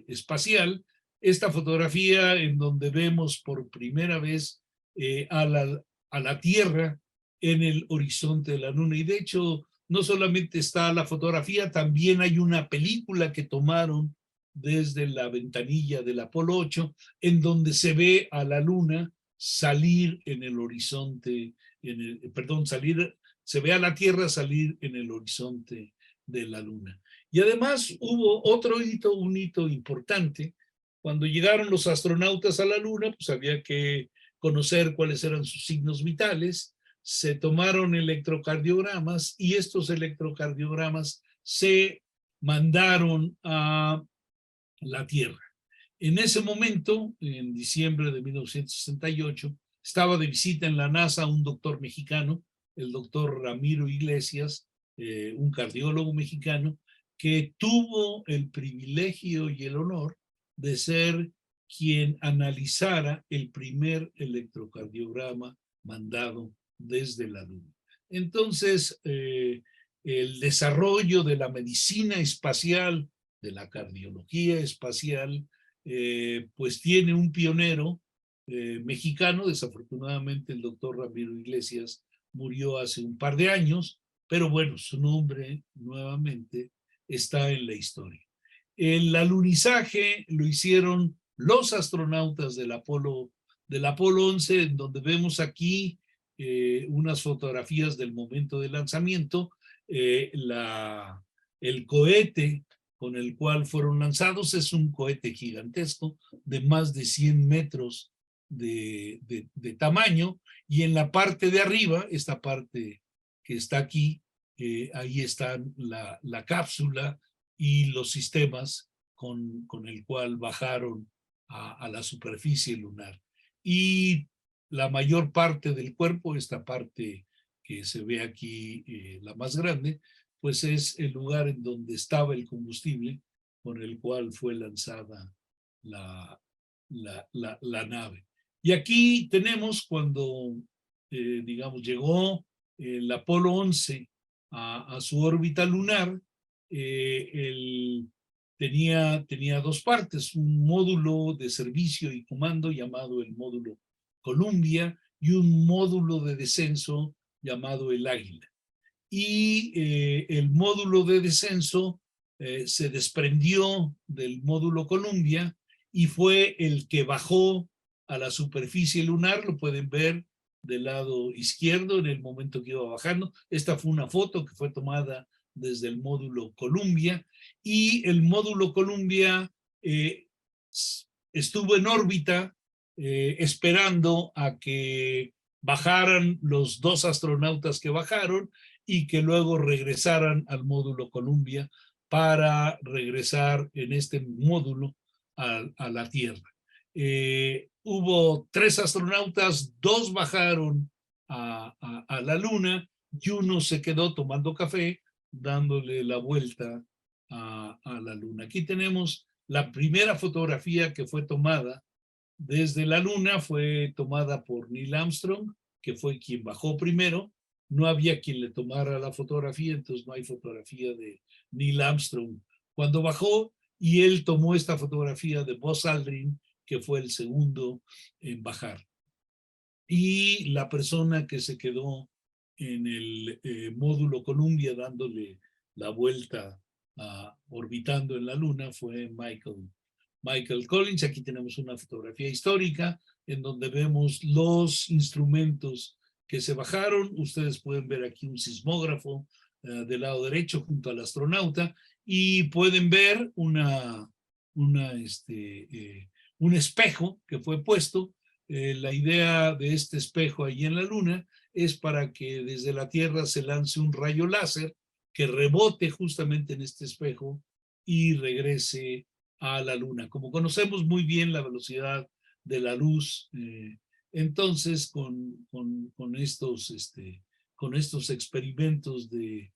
espacial. Esta fotografía en donde vemos por primera vez a la Tierra en el horizonte de la Luna. Y de hecho, no solamente está la fotografía, también hay una película que tomaron desde la ventanilla del Apolo 8, en donde se ve a la Luna salir en el horizonte, se ve a la Tierra salir en el horizonte de la Luna. Y además hubo otro hito, un hito importante. Cuando llegaron los astronautas a la Luna, pues había que conocer cuáles eran sus signos vitales. Se tomaron electrocardiogramas y estos electrocardiogramas se mandaron a la Tierra. En ese momento, en diciembre de 1968, estaba de visita en la NASA un doctor mexicano, el doctor Ramiro Iglesias, un cardiólogo mexicano, que tuvo el privilegio y el honor de ser quien analizara el primer electrocardiograma mandado desde la Luna. Entonces, el desarrollo de la medicina espacial, de la cardiología espacial, pues tiene un pionero mexicano. Desafortunadamente el doctor Ramiro Iglesias murió hace un par de años, pero bueno, su nombre nuevamente está en la historia. El alunizaje lo hicieron los astronautas del Apolo 11, en donde vemos aquí unas fotografías del momento del lanzamiento. El cohete con el cual fueron lanzados es un cohete gigantesco de más de 100 metros de tamaño, y en la parte de arriba, esta parte que está aquí, ahí están la cápsula y los sistemas con el cual bajaron a la superficie lunar. Y la mayor parte del cuerpo, esta parte que se ve aquí, la más grande, pues es el lugar en donde estaba el combustible con el cual fue lanzada la nave. Y aquí tenemos cuando, digamos, llegó el Apolo 11 a su órbita lunar. Tenía 2 partes, un módulo de servicio y comando llamado el módulo Columbia y un módulo de descenso llamado el Águila. Y el módulo de descenso se desprendió del módulo Columbia y fue el que bajó a la superficie lunar. Lo pueden ver del lado izquierdo en el momento que iba bajando. Esta fue una foto que fue tomada desde el módulo Columbia, y el módulo Columbia estuvo en órbita esperando a que bajaran los 2 astronautas que bajaron y que luego regresaran al módulo Columbia para regresar en este módulo a la Tierra. Hubo 3 astronautas, 2 bajaron a la Luna y uno se quedó tomando café, dándole la vuelta a la Luna. Aquí tenemos la primera fotografía que fue tomada desde la Luna. Fue tomada por Neil Armstrong, que fue quien bajó primero. No había quien le tomara la fotografía, entonces no hay fotografía de Neil Armstrong cuando bajó, y él tomó esta fotografía de Buzz Aldrin, que fue el segundo en bajar. Y la persona que se quedó en el módulo Columbia dándole la vuelta, orbitando en la Luna, fue Michael Collins. Aquí tenemos una fotografía histórica en donde vemos los instrumentos que se bajaron. Ustedes pueden ver aquí un sismógrafo del lado derecho junto al astronauta, y pueden ver un espejo que fue puesto la idea de este espejo ahí en la Luna es para que desde la Tierra se lance un rayo láser que rebote justamente en este espejo y regrese a la Luna. Como conocemos muy bien la velocidad de la luz, entonces con estos experimentos de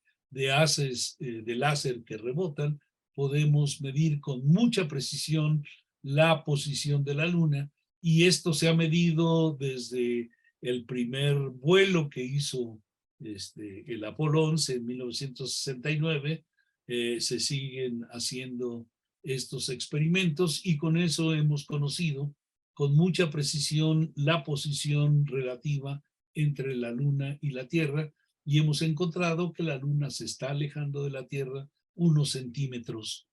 haces de láser que rebotan, podemos medir con mucha precisión la posición de la Luna, y esto se ha medido desde el primer vuelo que hizo el Apolo 11 en 1969. Se siguen haciendo estos experimentos y con eso hemos conocido con mucha precisión la posición relativa entre la Luna y la Tierra, y hemos encontrado que la Luna se está alejando de la Tierra unos centímetros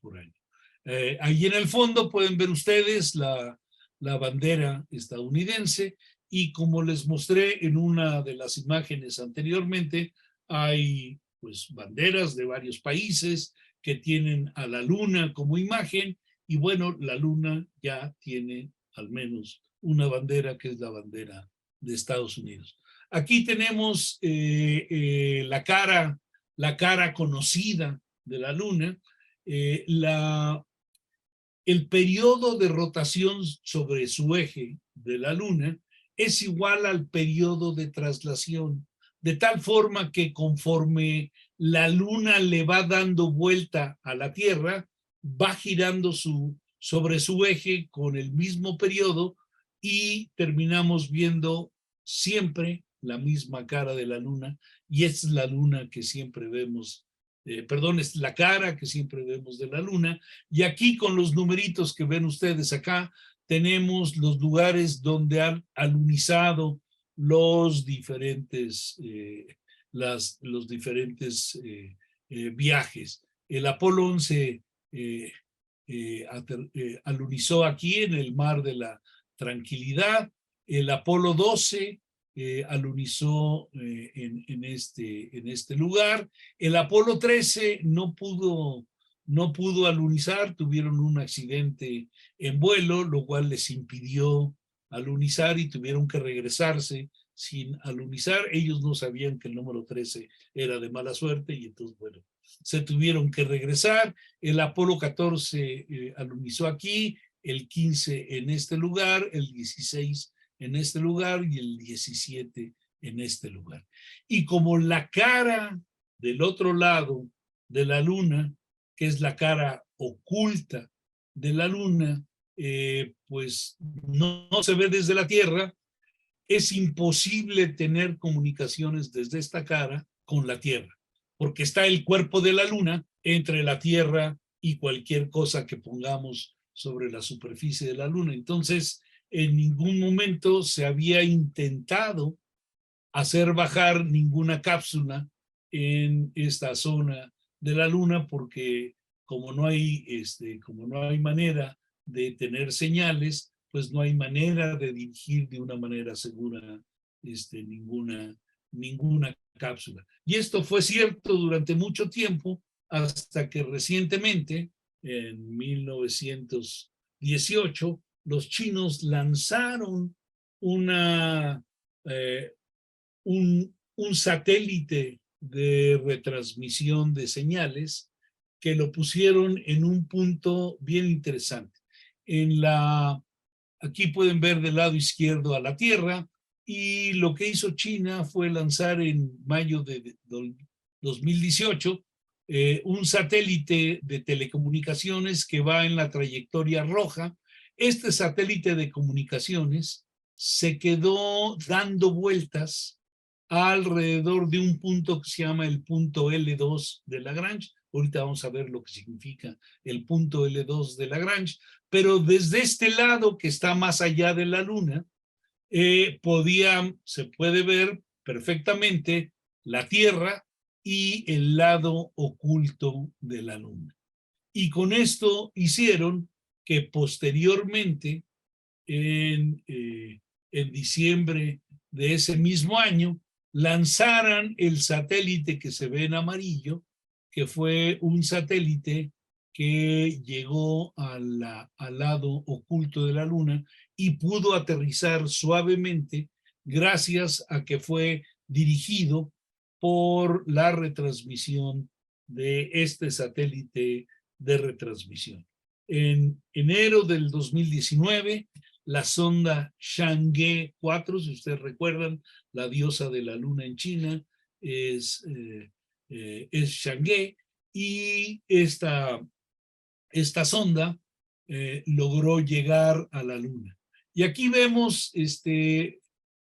por año. Ahí en el fondo pueden ver ustedes la bandera estadounidense, y como les mostré en una de las imágenes anteriormente, hay pues banderas de varios países que tienen a la Luna como imagen, y bueno, la Luna ya tiene al menos una bandera, que es la bandera de Estados Unidos. Aquí tenemos la cara conocida de la Luna. El periodo de rotación sobre su eje de la Luna es igual al periodo de traslación, de tal forma que conforme la Luna le va dando vuelta a la Tierra, va girando sobre su eje con el mismo periodo, y terminamos viendo siempre la misma cara de la Luna, y es la Luna que siempre vemos, es la cara que siempre vemos de la Luna. Y aquí con los numeritos que ven ustedes acá, tenemos los lugares donde han alunizado los diferentes, viajes. El Apolo 11 alunizó aquí en el Mar de la Tranquilidad. El Apolo 12 alunizó en este lugar. El Apolo 13 no pudo alunizar, tuvieron un accidente en vuelo, lo cual les impidió alunizar y tuvieron que regresarse sin alunizar. Ellos no sabían que el número 13 era de mala suerte, y entonces, bueno, se tuvieron que regresar. El Apolo 14 alunizó aquí, el 15 en este lugar, el 16 en este lugar y el 17 en este lugar. Y como la cara del otro lado de la Luna, que es la cara oculta de la Luna, pues no se ve desde la Tierra, es imposible tener comunicaciones desde esta cara con la Tierra, porque está el cuerpo de la Luna entre la Tierra y cualquier cosa que pongamos sobre la superficie de la Luna. Entonces, en ningún momento se había intentado hacer bajar ninguna cápsula en esta zona de la Luna, porque como no hay manera de tener señales, pues no hay manera de dirigir de una manera segura ninguna cápsula. Y esto fue cierto durante mucho tiempo, hasta que recientemente, en 1918, los chinos lanzaron un satélite de retransmisión de señales, que lo pusieron en un punto bien interesante. Aquí pueden ver del lado izquierdo a la Tierra, y lo que hizo China fue lanzar en mayo de 2018 un satélite de telecomunicaciones que va en la trayectoria roja. Este satélite de comunicaciones se quedó dando vueltas alrededor de un punto que se llama el punto L2 de Lagrange. Ahorita vamos a ver lo que significa el punto L2 de Lagrange, pero desde este lado que está más allá de la Luna, se puede ver perfectamente la Tierra y el lado oculto de la Luna. Y con esto hicieron que posteriormente, en diciembre de ese mismo año, lanzaran el satélite que se ve en amarillo, que fue un satélite que llegó al lado oculto de la Luna y pudo aterrizar suavemente gracias a que fue dirigido por la retransmisión de este satélite de retransmisión. En enero del 2019, la sonda Chang'e 4, si ustedes recuerdan, la diosa de la luna en China es Chang'e, y esta sonda logró llegar a la luna. Y aquí vemos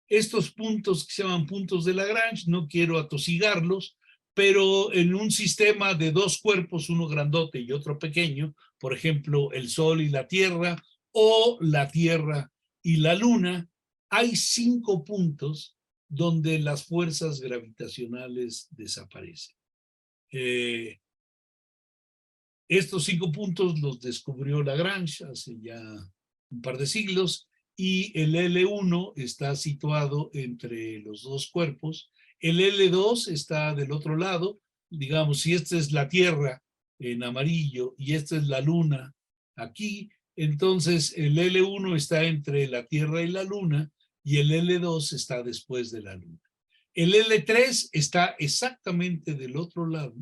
estos puntos que se llaman puntos de Lagrange. No quiero atosigarlos, pero en un sistema de dos cuerpos, uno grandote y otro pequeño, por ejemplo, el Sol y la Tierra, o la Tierra y la Luna, hay 5 puntos donde las fuerzas gravitacionales desaparecen. Estos 5 puntos los descubrió Lagrange hace ya un par de siglos, y el L1 está situado entre los dos cuerpos. El L2 está del otro lado. Digamos, si esta es la Tierra en amarillo y esta es la Luna aquí, entonces el L1 está entre la Tierra y la Luna y el L2 está después de la Luna. El L3 está exactamente del otro lado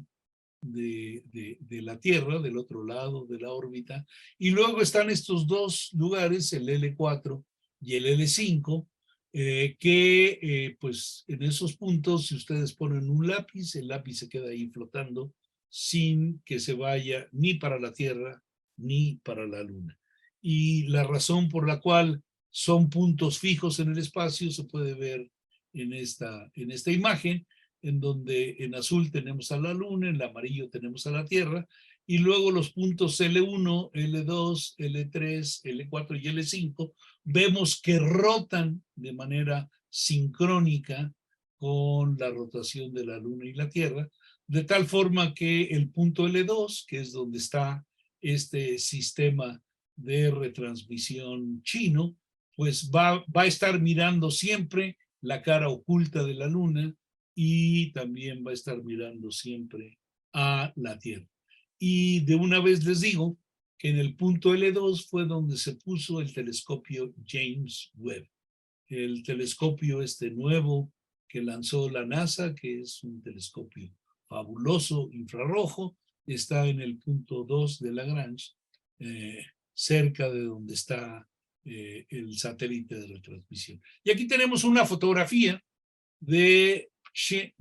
de la Tierra, del otro lado de la órbita, y luego están estos dos lugares, el L4 y el L5, pues en esos puntos, si ustedes ponen un lápiz, el lápiz se queda ahí flotando sin que se vaya ni para la Tierra ni para la Luna. Y la razón por la cual son puntos fijos en el espacio se puede ver en esta imagen, en donde en azul tenemos a la Luna, en el amarillo tenemos a la Tierra, y luego los puntos L1, L2, L3, L4 y L5 vemos que rotan de manera sincrónica con la rotación de la Luna y la Tierra, de tal forma que el punto L2, que es donde está este sistema de retransmisión chino, pues va a estar mirando siempre la cara oculta de la Luna, y también va a estar mirando siempre a la Tierra. Y de una vez les digo que en el punto L2 fue donde se puso el telescopio James Webb. El telescopio nuevo que lanzó la NASA, que es un telescopio fabuloso infrarrojo, está en el punto 2 de Lagrange, cerca de donde está el satélite de retransmisión. Y aquí tenemos una fotografía de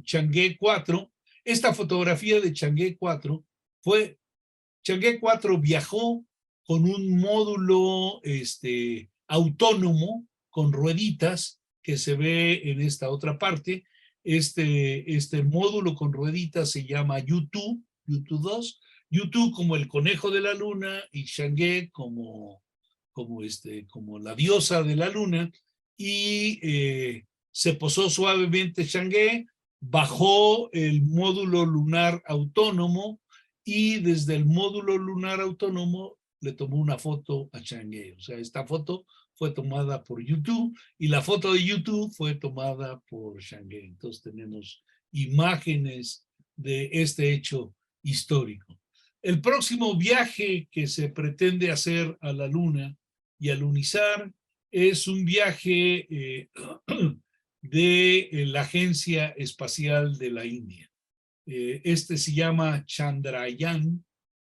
Chang'e 4. Esta fotografía de Chang'e 4 fue, Chang'e 4 viajó con un módulo autónomo con rueditas que se ve en esta otra parte. Este módulo con rueditas se llama Yutu 2, Yutu como el conejo de la luna y Chang'e como la diosa de la luna, y se posó suavemente Chang'e, bajó el módulo lunar autónomo y desde el módulo lunar autónomo le tomó una foto a Chang'e. O sea, esta foto fue tomada por Yutu y la foto de Yutu fue tomada por Chang'e. Entonces tenemos imágenes de este hecho histórico. El próximo viaje que se pretende hacer a la Luna y alunizar es un viaje de la Agencia Espacial de la India. Este se llama Chandrayaan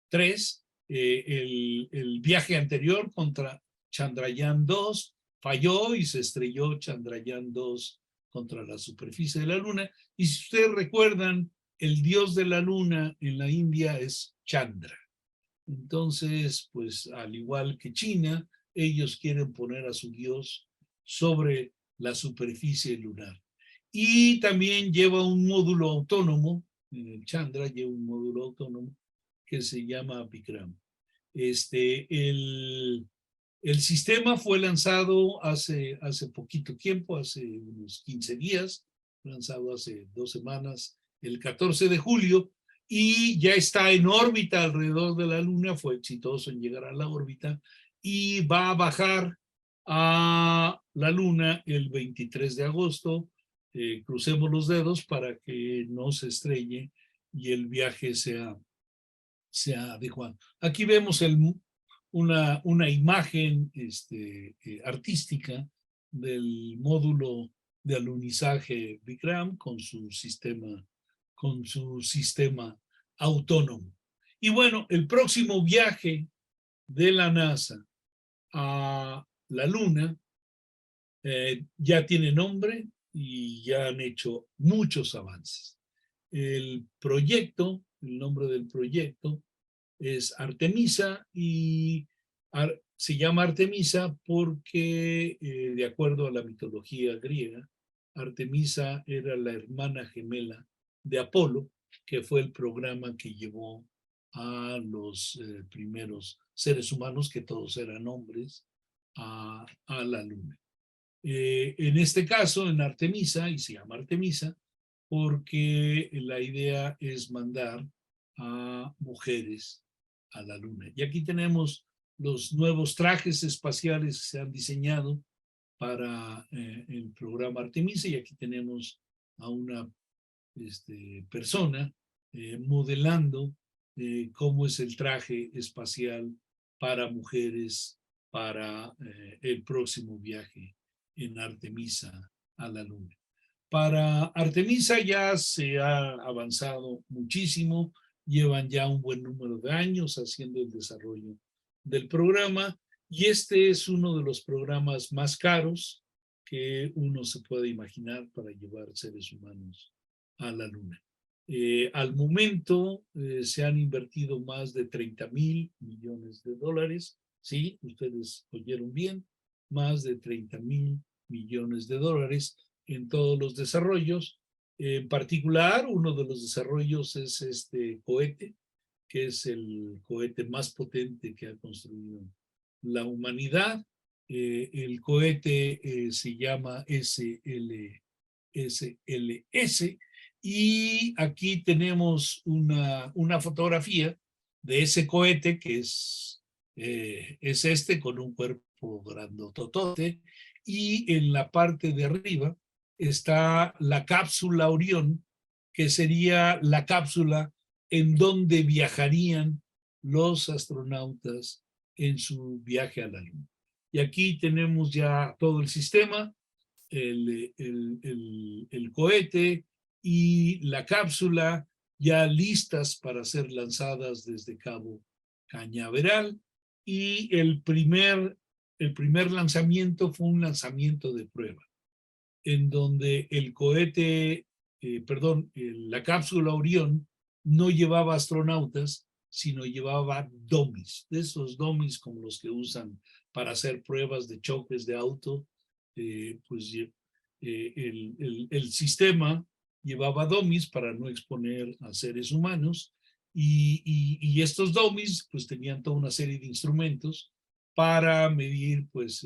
3. El viaje anterior contra Chandrayaan 2 falló y se estrelló Chandrayaan 2 contra la superficie de la Luna. Y si ustedes recuerdan, el dios de la Luna en la India es Chandra. Entonces, pues al igual que China, ellos quieren poner a su dios sobre la superficie lunar. Y también lleva un módulo autónomo, el Chandra lleva un módulo autónomo que se llama Vikram. El sistema fue lanzado hace poquito tiempo, hace unos 15 días, lanzado hace 2 semanas, el 14 de julio, y ya está en órbita alrededor de la Luna, fue exitoso en llegar a la órbita, y va a bajar a la Luna el 23 de agosto. Crucemos los dedos para que no se estrelle y el viaje sea sea adecuado. Aquí vemos una imagen artística del módulo de alunizaje Vikram con su sistema autónomo. Y bueno, el próximo viaje de la NASA a la Luna ya tiene nombre y ya han hecho muchos avances. El nombre del proyecto es Artemisa y se llama Artemisa porque, de acuerdo a la mitología griega, Artemisa era la hermana gemela de Apolo, que fue el programa que llevó a los primeros seres humanos, que todos eran hombres, a la Luna. En este caso, en Artemisa, y se llama Artemisa, porque la idea es mandar a mujeres a la Luna. Y aquí tenemos los nuevos trajes espaciales que se han diseñado para el programa Artemisa, y aquí tenemos a una persona modelando cómo es el traje espacial para mujeres para el próximo viaje en Artemisa a la Luna. Para Artemisa ya se ha avanzado muchísimo, llevan ya un buen número de años haciendo el desarrollo del programa, y este es uno de los programas más caros que uno se puede imaginar para llevar seres humanos a la Luna. Al momento se han invertido más de 30,000 millones de dólares, sí, ustedes oyeron bien, más de 30,000 millones de dólares en todos los desarrollos. En particular, uno de los desarrollos es este cohete, que es el cohete más potente que ha construido la humanidad. El cohete se llama SLS, y aquí tenemos una fotografía de ese cohete que es con un cuerpo grandototote, y en la parte de arriba está la cápsula Orión, que sería la cápsula en donde viajarían los astronautas en su viaje a la Luna. Y aquí tenemos ya todo el sistema, el cohete y la cápsula ya listas para ser lanzadas desde Cabo Cañaveral, y el primer lanzamiento fue un lanzamiento de prueba, en donde el cohete, la cápsula Orión no llevaba astronautas, sino llevaba dummies, de esos dummies como los que usan para hacer pruebas de choques de auto. El sistema llevaba dummies para no exponer a seres humanos, y estos dummies pues tenían toda una serie de instrumentos para medir pues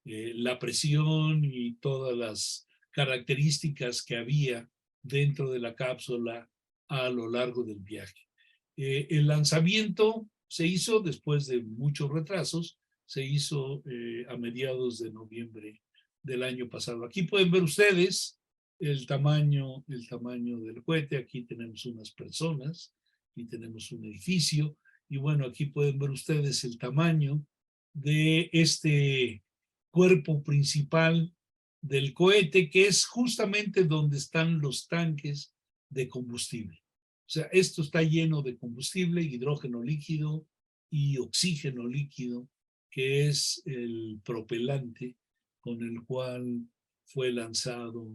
la presión y todas las características que había dentro de la cápsula a lo largo del viaje. El lanzamiento se hizo después de muchos retrasos, se hizo a mediados de noviembre del año pasado. Aquí pueden ver ustedes el tamaño del cohete. Aquí tenemos unas personas, aquí tenemos un edificio, y bueno, aquí pueden ver ustedes el tamaño de este cuerpo principal del cohete, que es justamente donde están los tanques de combustible. O sea, esto está lleno de combustible, hidrógeno líquido y oxígeno líquido, que es el propelante con el cual fue lanzado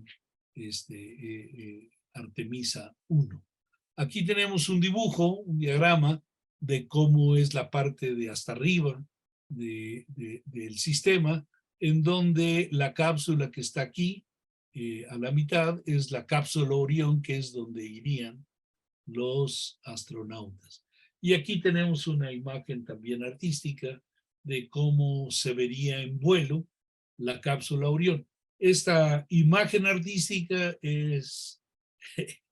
Artemisa 1. Aquí tenemos un dibujo, un diagrama de cómo es la parte de hasta arriba del sistema, en donde la cápsula que está aquí a la mitad es la cápsula Orión, que es donde irían los astronautas. Y aquí tenemos una imagen también artística de cómo se vería en vuelo la cápsula Orión. Esta imagen artística es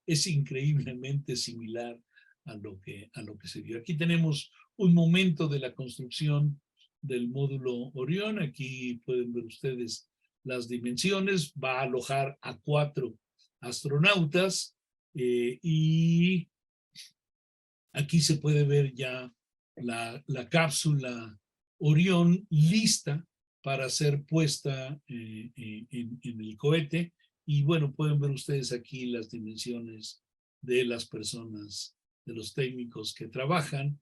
increíblemente similar a lo que se vio. Aquí tenemos un momento de la construcción del módulo Orión. Aquí pueden ver ustedes las dimensiones. Va a alojar a 4 astronautas, y Aquí se puede ver ya la cápsula Orión lista para ser puesta en el cohete. Y bueno, pueden ver ustedes aquí las dimensiones de las personas, de los técnicos que trabajan.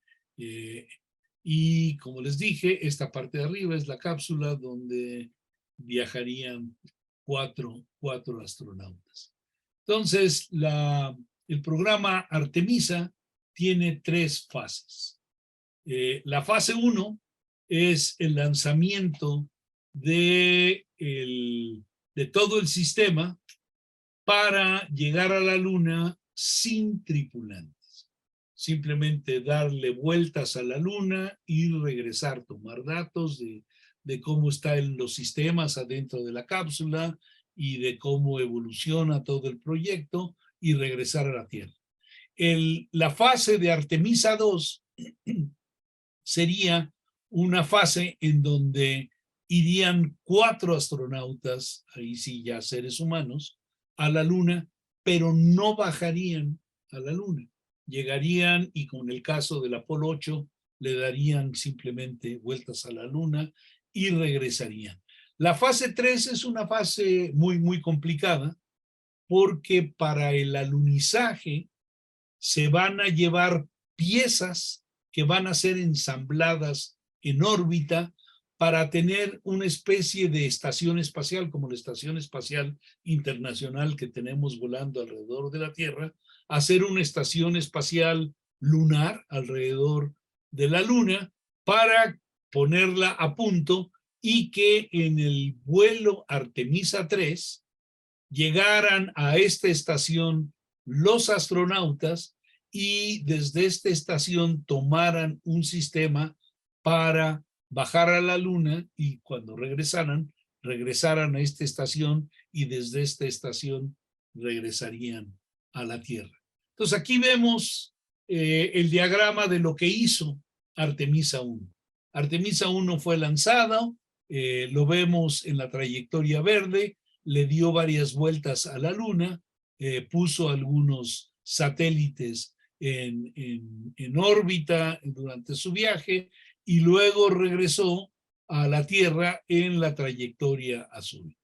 Y como les dije, esta parte de arriba es la cápsula donde viajarían cuatro astronautas. Entonces, el programa Artemisa tiene 3 fases. La fase 1 es el lanzamiento de todo el sistema para llegar a la Luna sin tripulantes. Simplemente darle vueltas a la Luna y regresar, tomar datos de cómo están los sistemas adentro de la cápsula y de cómo evoluciona todo el proyecto y regresar a la Tierra. La fase de Artemisa 2 sería una fase en donde irían 4 astronautas, ahí sí ya seres humanos, a la Luna, pero no bajarían a la Luna. Llegarían y con el caso del Apolo 8 le darían simplemente vueltas a la Luna y regresarían. La fase 3 es una fase muy complicada porque para el alunizaje se van a llevar piezas que van a ser ensambladas en órbita para tener una especie de estación espacial, como la Estación Espacial Internacional que tenemos volando alrededor de la Tierra, hacer una estación espacial lunar alrededor de la Luna para ponerla a punto y que en el vuelo Artemisa 3 llegaran a esta estación los astronautas y desde esta estación tomaran un sistema para bajar a la Luna y cuando regresaran a esta estación y desde esta estación regresarían a la Tierra. Entonces aquí vemos el diagrama de lo que hizo Artemisa 1. Artemisa 1 fue lanzada, lo vemos en la trayectoria verde, le dio varias vueltas a la Luna, puso algunos satélites en órbita durante su viaje y luego regresó a la Tierra en la trayectoria azul.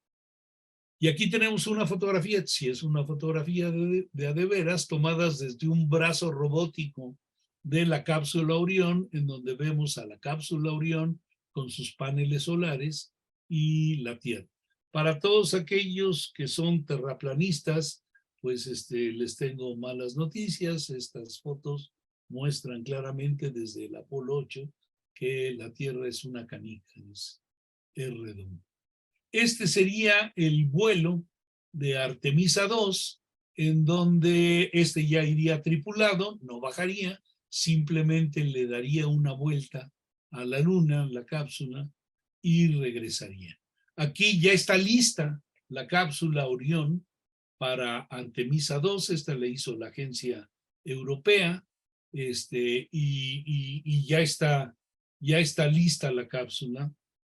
Y aquí tenemos una fotografía, si es una fotografía de a de veras, tomadas desde un brazo robótico de la cápsula Orión, en donde vemos a la cápsula Orión con sus paneles solares y la Tierra. Para todos aquellos que son terraplanistas, pues les tengo malas noticias. Estas fotos muestran claramente desde el Apolo 8 que la Tierra es una canica, es redonda. Este sería el vuelo de Artemisa 2, en donde ya iría tripulado, no bajaría, simplemente le daría una vuelta a la Luna, la cápsula, y regresaría. Aquí ya está lista la cápsula Orión para Artemisa 2, esta la hizo la agencia europea, y ya está lista la cápsula.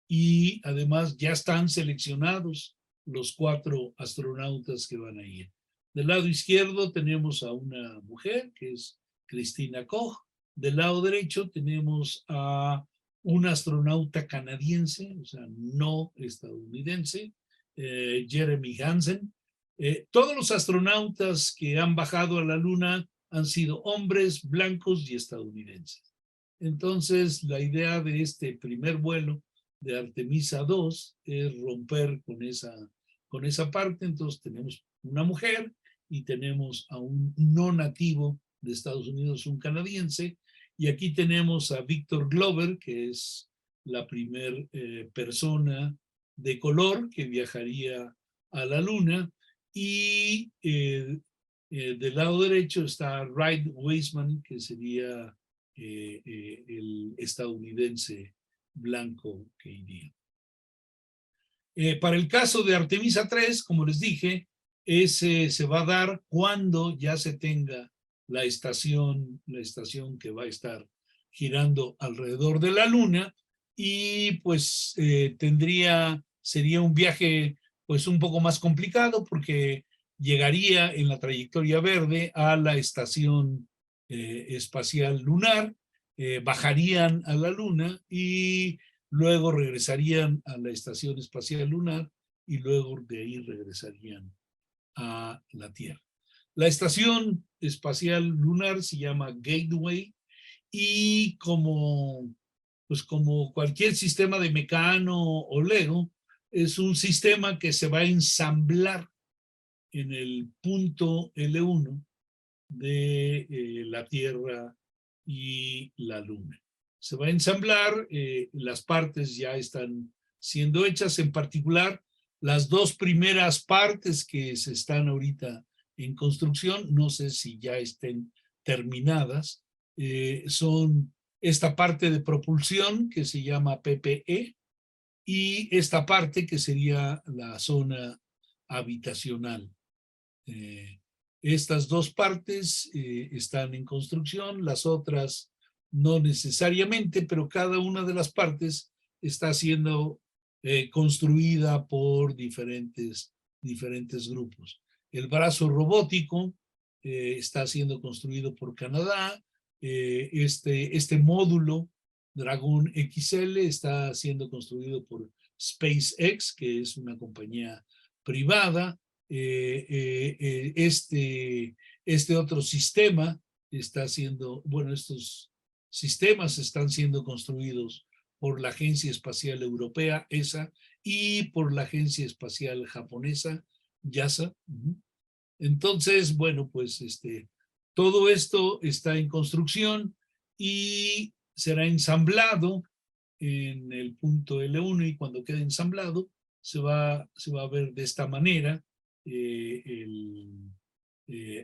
Y además ya están seleccionados los 4 astronautas que van a ir. Del lado izquierdo tenemos a una mujer, que es Christina Koch. Del lado derecho tenemos a un astronauta canadiense, o sea, no estadounidense, Jeremy Hansen. Todos los astronautas que han bajado a la Luna han sido hombres blancos y estadounidenses. Entonces, la idea de este primer vuelo de Artemisa 2 es romper con esa parte. Entonces tenemos una mujer y tenemos a un no nativo de Estados Unidos, un canadiense, y aquí tenemos a Victor Glover, que es la primera persona de color que viajaría a la Luna, y del lado derecho está Wright Wiseman, que sería el estadounidense blanco que iría. Para el caso de Artemisa 3, como les dije, ese se va a dar cuando ya se tenga la estación que va a estar girando alrededor de la Luna, y pues sería un viaje pues un poco más complicado porque llegaría en la trayectoria verde a la estación espacial lunar, bajarían a la Luna y luego regresarían a la Estación Espacial Lunar y luego de ahí regresarían a la Tierra. La Estación Espacial Lunar se llama Gateway y pues como cualquier sistema de Mecano o Lego, es un sistema que se va a ensamblar en el punto L1 de la Tierra y la Luna. Se va a ensamblar, las partes ya están siendo hechas, en particular las dos primeras partes que se están ahorita en construcción, no sé si ya estén terminadas, son esta parte de propulsión que se llama PPE y esta parte que sería la zona habitacional. Estas dos partes están en construcción, las otras no necesariamente, pero cada una de las partes está siendo construida por diferentes grupos. El brazo robótico está siendo construido por Canadá. Este módulo Dragon XL está siendo construido por SpaceX, que es una compañía privada. Este otro sistema está siendo, bueno, estos sistemas están siendo construidos por la Agencia Espacial Europea, ESA, y por la Agencia Espacial Japonesa, JAXA. Entonces, bueno, pues todo esto está en construcción y será ensamblado en el punto L1 y cuando quede ensamblado se va a ver de esta manera.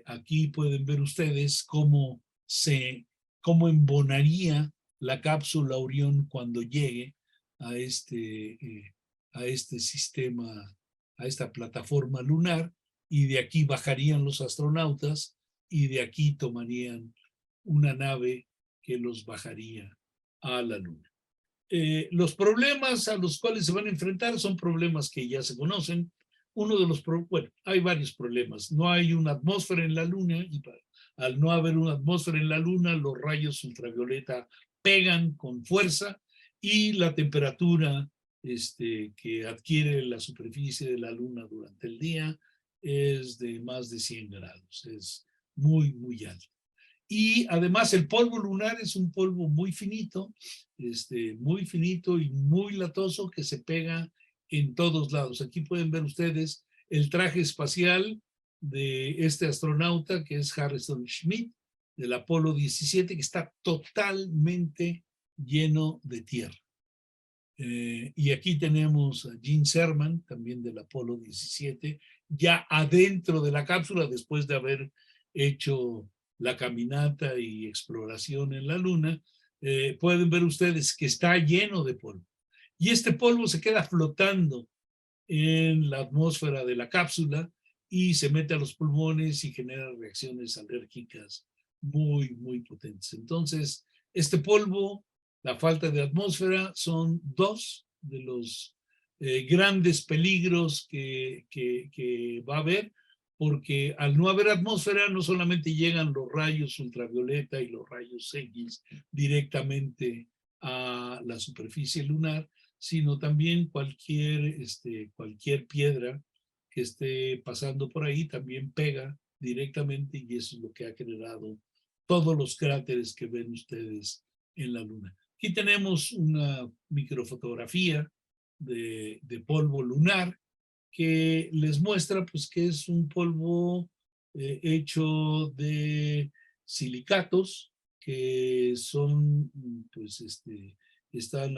Aquí pueden ver ustedes cómo embonaría la cápsula Orión cuando llegue a este sistema, a esta plataforma lunar, y de aquí bajarían los astronautas y de aquí tomarían una nave que los bajaría a la Luna. Los problemas a los cuales se van a enfrentar son problemas que ya se conocen. Bueno, hay varios problemas. No hay una atmósfera en la Luna y al no haber una atmósfera en la Luna, los rayos ultravioleta pegan con fuerza y la temperatura que adquiere la superficie de la Luna durante el día es de más de 100 grados. Es muy, muy alto. Y además el polvo lunar es un polvo muy finito y muy latoso que se pega en todos lados. Aquí pueden ver ustedes el traje espacial de este astronauta que es Harrison Schmitt del Apolo 17, que está totalmente lleno de tierra. Y aquí tenemos a Gene Cernan, también del Apolo 17, ya adentro de la cápsula después de haber hecho la caminata y exploración en la Luna. Pueden ver ustedes que está lleno de polvo. Y este polvo se queda flotando en la atmósfera de la cápsula y se mete a los pulmones y genera reacciones alérgicas muy, muy potentes. Entonces, este polvo, la falta de atmósfera, son dos de los grandes peligros que va a haber, porque al no haber atmósfera no solamente llegan los rayos ultravioleta y los rayos X directamente a la superficie lunar, sino también cualquier piedra que esté pasando por ahí también pega directamente, y eso es lo que ha generado todos los cráteres que ven ustedes en la Luna. Aquí tenemos una microfotografía de polvo lunar que les muestra pues que es un polvo hecho de silicatos que son pues están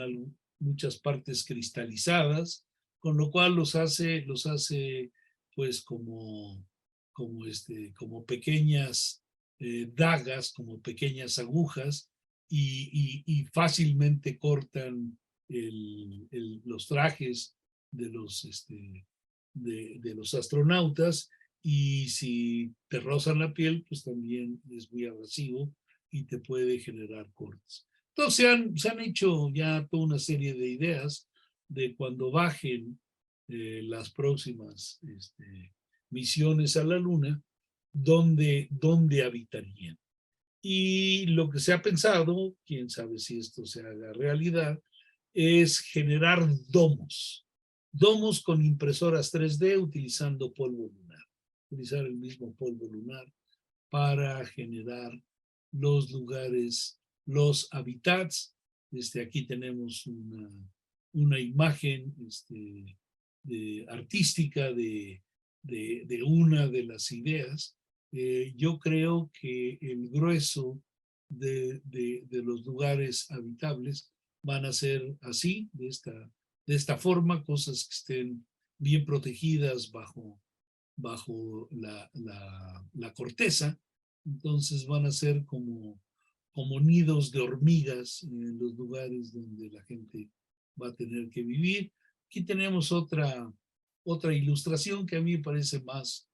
muchas partes cristalizadas, con lo cual los hace pues como pequeñas dagas, como pequeñas agujas, y fácilmente cortan los trajes de los astronautas, y si te rozan la piel, pues también es muy abrasivo y te puede generar cortes. Entonces se han hecho ya toda una serie de ideas de cuando bajen las próximas misiones a la Luna, dónde habitarían. Y lo que se ha pensado, quién sabe si esto se haga realidad, es generar domos. Domos con impresoras 3D utilizando polvo lunar. Utilizar el mismo polvo lunar para generar los lugares, los hábitats. Aquí tenemos una imagen artística de una de las ideas. Yo creo que el grueso de los lugares habitables van a ser así, de esta forma, cosas que estén bien protegidas bajo la corteza. Entonces van a ser como nidos de hormigas en los lugares donde la gente va a tener que vivir. Aquí tenemos otra ilustración que a mí me parece más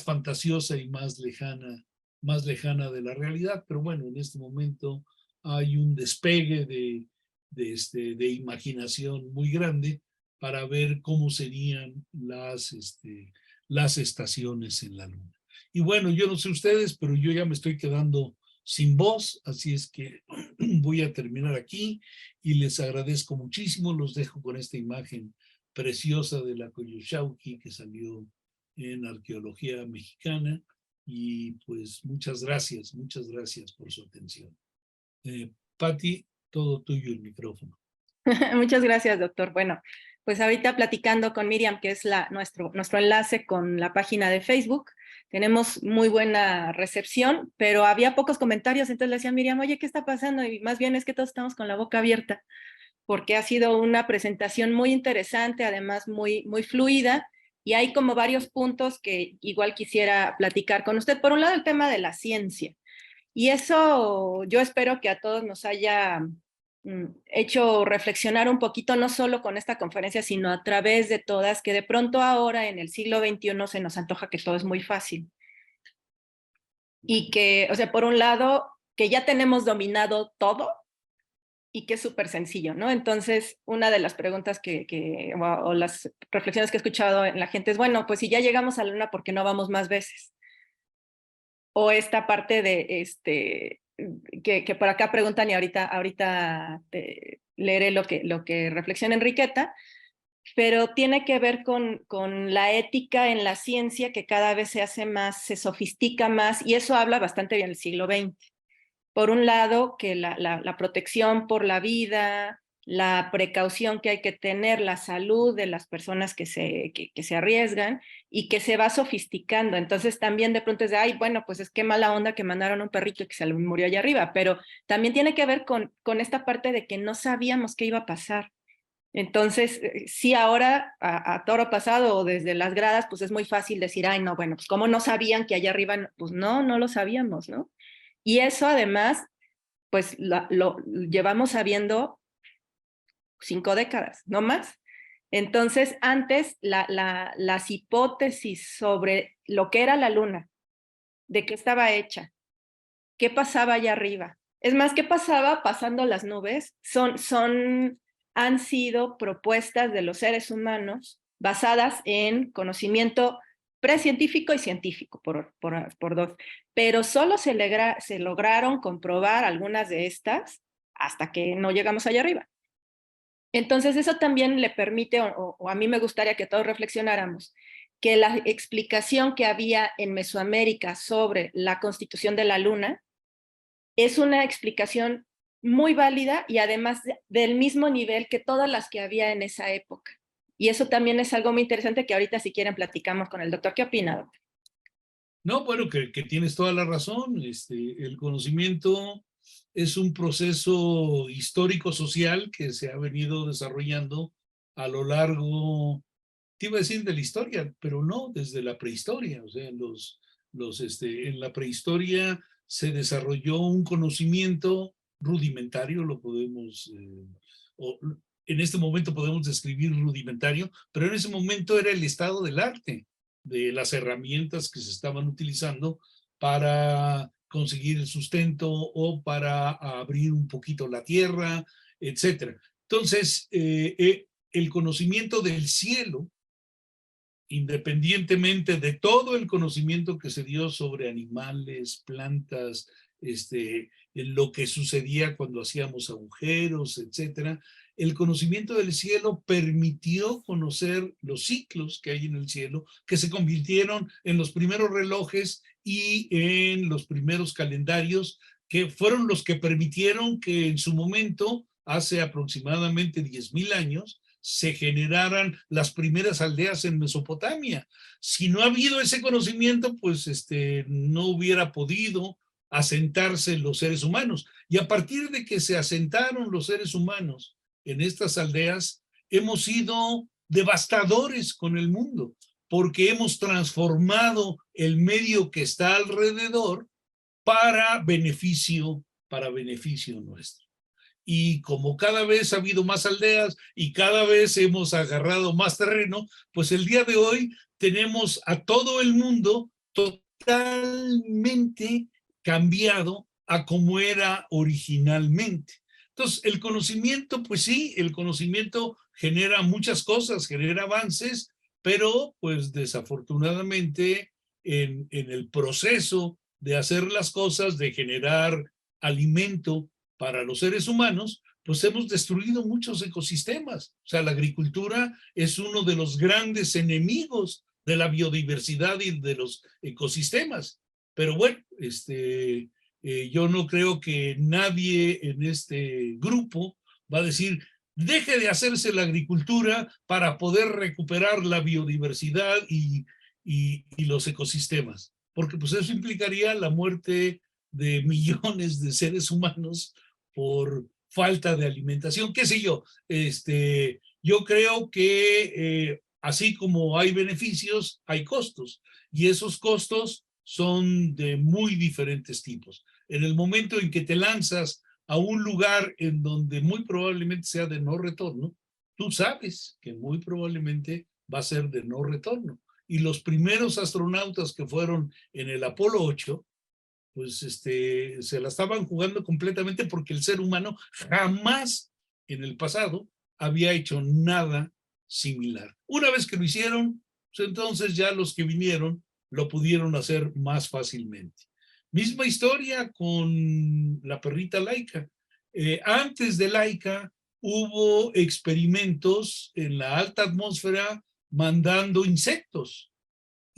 fantasiosa y más lejana de la realidad, pero bueno, en este momento hay un despegue de imaginación muy grande para ver cómo serían las estaciones en la Luna. Y bueno, yo no sé ustedes, pero yo ya me estoy quedando sin voz, así es que voy a terminar aquí y les agradezco muchísimo. Los dejo con esta imagen preciosa de la Coyolxauhqui que salió en Arqueología Mexicana, y pues muchas gracias por su atención. Patti, todo tuyo el micrófono. Muchas gracias, doctor. Bueno, pues ahorita platicando con Miriam, que es nuestro enlace con la página de Facebook, tenemos muy buena recepción, pero había pocos comentarios, entonces le decía a Miriam, oye, ¿qué está pasando? Y más bien es que todos estamos con la boca abierta, porque ha sido una presentación muy interesante, además muy fluida, y hay como varios puntos que igual quisiera platicar con usted. Por un lado, el tema de la ciencia, y eso yo espero que a todos nos haya hecho reflexionar un poquito, no solo con esta conferencia, sino a través de todas, que de pronto ahora en el siglo XXI se nos antoja que todo es muy fácil. Y que, o sea, por un lado, que ya tenemos dominado todo y que es súper sencillo, ¿no? Entonces, una de las preguntas o las reflexiones que he escuchado en la gente es, bueno, pues si ya llegamos a la Luna, ¿por qué no vamos más veces? O esta parte de que por acá preguntan, y ahorita leeré lo que reflexiona Enriqueta, pero tiene que ver con la ética en la ciencia, que cada vez se hace más, se sofistica más, y eso habla bastante bien del siglo XX. Por un lado, que la protección por la vida, la precaución que hay que tener, la salud de las personas que se arriesgan, y que se va sofisticando. Entonces también de pronto es de, ay, bueno, pues es que mala onda que mandaron a un perrito y que se le murió allá arriba, pero también tiene que ver con esta parte de que no sabíamos qué iba a pasar. Entonces, sí, ahora a toro pasado o desde las gradas, pues es muy fácil decir, ay, no, bueno, pues ¿cómo no sabían que allá arriba? Pues no lo sabíamos, ¿no? Y eso además, pues lo llevamos sabiendo 5 décadas, no más. Entonces, antes las hipótesis sobre lo que era la Luna, de qué estaba hecha, qué pasaba allá arriba, es más, qué pasaba pasando las nubes, han sido propuestas de los seres humanos basadas en conocimiento precientífico y científico, por dos. Pero solo se lograron comprobar algunas de estas hasta que no llegamos allá arriba. Entonces eso también le permite, o a mí me gustaría que todos reflexionáramos, que la explicación que había en Mesoamérica sobre la constitución de la Luna es una explicación muy válida y además del mismo nivel que todas las que había en esa época. Y eso también es algo muy interesante que ahorita si quieren platicamos con el doctor. ¿Qué opina, doctor? No, bueno, que tienes toda la razón. El conocimiento es un proceso histórico-social que se ha venido desarrollando a lo largo, te iba a decir de la historia, pero no, desde la prehistoria. O sea, en la prehistoria se desarrolló un conocimiento rudimentario, lo podemos, en este momento podemos describir rudimentario, pero en ese momento era el estado del arte, de las herramientas que se estaban utilizando para conseguir el sustento o para abrir un poquito la tierra, etcétera. Entonces, el conocimiento del cielo, independientemente de todo el conocimiento que se dio sobre animales, plantas, en lo que sucedía cuando hacíamos agujeros, etcétera. El conocimiento del cielo permitió conocer los ciclos que hay en el cielo, que se convirtieron en los primeros relojes y en los primeros calendarios, que fueron los que permitieron que en su momento, hace aproximadamente 10,000 años, se generaran las primeras aldeas en Mesopotamia. Si no ha habido ese conocimiento, pues no hubiera podido asentarse los seres humanos. Y a partir de que se asentaron los seres humanos en estas aldeas, hemos sido devastadores con el mundo, porque hemos transformado el medio que está alrededor para beneficio nuestro. Y como cada vez ha habido más aldeas y cada vez hemos agarrado más terreno, pues el día de hoy tenemos a todo el mundo totalmente cambiado a como era originalmente. Entonces, el conocimiento, pues sí, el conocimiento genera muchas cosas, genera avances, pero pues desafortunadamente en el proceso de hacer las cosas, de generar alimento para los seres humanos, pues hemos destruido muchos ecosistemas. O sea, la agricultura es uno de los grandes enemigos de la biodiversidad y de los ecosistemas. Pero bueno, yo no creo que nadie en este grupo va a decir, deje de hacerse la agricultura para poder recuperar la biodiversidad y los ecosistemas, porque pues eso implicaría la muerte de millones de seres humanos por falta de alimentación, qué sé yo. Yo creo que así como hay beneficios, hay costos, y esos costos son de muy diferentes tipos. En el momento en que te lanzas a un lugar en donde muy probablemente sea de no retorno, tú sabes que muy probablemente va a ser de no retorno. Y los primeros astronautas que fueron en el Apolo 8, pues se la estaban jugando completamente porque el ser humano jamás en el pasado había hecho nada similar. Una vez que lo hicieron, pues entonces ya los que vinieron lo pudieron hacer más fácilmente. Misma historia con la perrita Laika. Antes de Laika hubo experimentos en la alta atmósfera mandando insectos.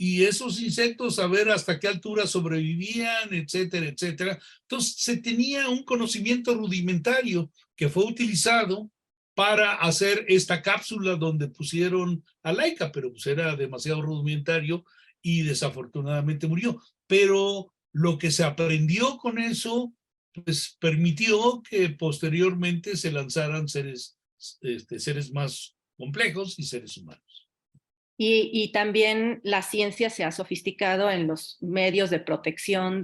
Y esos insectos a ver hasta qué altura sobrevivían, etcétera, etcétera. Entonces se tenía un conocimiento rudimentario que fue utilizado para hacer esta cápsula donde pusieron a Laika, pero pues era demasiado rudimentario y desafortunadamente murió. Pero lo que se aprendió con eso, pues permitió que posteriormente se lanzaran seres más complejos y seres humanos. Y también la ciencia se ha sofisticado en los medios de protección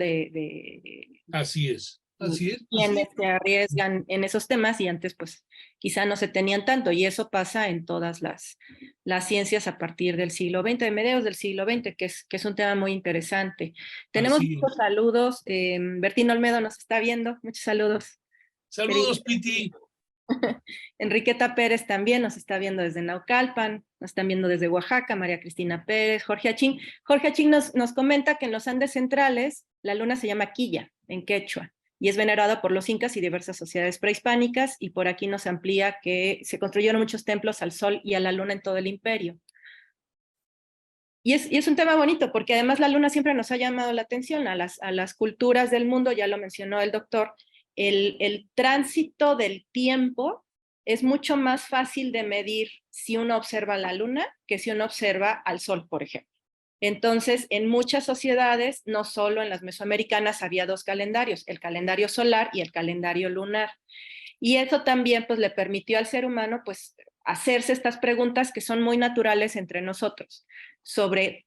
Así es, así es. Quienes se arriesgan en esos temas y antes pues quizá no se tenían tanto, y eso pasa en todas las ciencias a partir del siglo XX, de mediados del siglo XX, que es un tema muy interesante. Tenemos muchos saludos. Bertín Olmedo nos está viendo, muchos saludos. Saludos, Piti. Enriqueta Pérez también nos está viendo desde Naucalpan, nos están viendo desde Oaxaca, María Cristina Pérez, Jorge Achín. Jorge Achín nos comenta que en los Andes centrales la luna se llama Quilla, en quechua, y es venerada por los incas y diversas sociedades prehispánicas, y por aquí nos amplía que se construyeron muchos templos al sol y a la luna en todo el imperio. Y es un tema bonito, porque además la luna siempre nos ha llamado la atención a las culturas del mundo, ya lo mencionó el doctor. El tránsito del tiempo es mucho más fácil de medir si uno observa la luna que si uno observa al sol, por ejemplo. Entonces, en muchas sociedades, no solo en las mesoamericanas, había dos calendarios, el calendario solar y el calendario lunar. Y eso también pues, le permitió al ser humano pues, hacerse estas preguntas que son muy naturales entre nosotros, sobre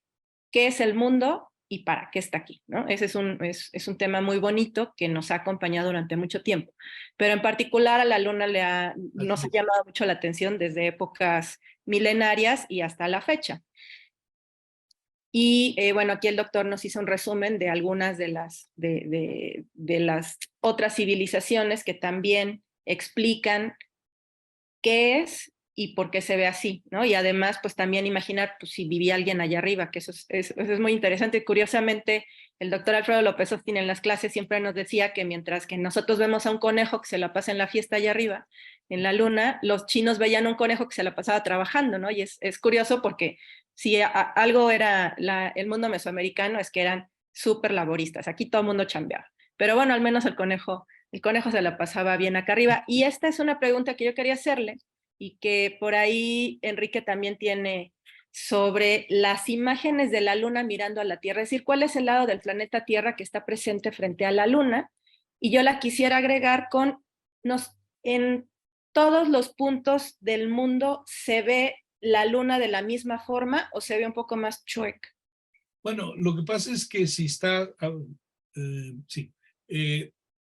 qué es el mundo y para qué está aquí, ¿no? Ese es un tema muy bonito que nos ha acompañado durante mucho tiempo, pero en particular a la luna nos ha llamado mucho la atención desde épocas milenarias y hasta la fecha. Y bueno, aquí el doctor nos hizo un resumen de algunas de las otras civilizaciones que también explican qué es y por qué se ve así, ¿no? Y además, pues también imaginar pues, si vivía alguien allá arriba, que eso es muy interesante. Curiosamente, el doctor Alfredo López Austin en las clases siempre nos decía que mientras que nosotros vemos a un conejo que se la pasa en la fiesta allá arriba, en la luna, los chinos veían un conejo que se la pasaba trabajando, ¿no? Y es curioso porque si algo era el mundo mesoamericano es que eran súper laboristas, aquí todo el mundo chambeaba. Pero bueno, al menos el conejo se la pasaba bien acá arriba. Y esta es una pregunta que yo quería hacerle, y que por ahí Enrique también tiene sobre las imágenes de la luna mirando a la Tierra, es decir, cuál es el lado del planeta Tierra que está presente frente a la luna, y yo la quisiera agregar en todos los puntos del mundo se ve la luna de la misma forma o se ve un poco más chueca. Bueno, lo que pasa es que si está, sí,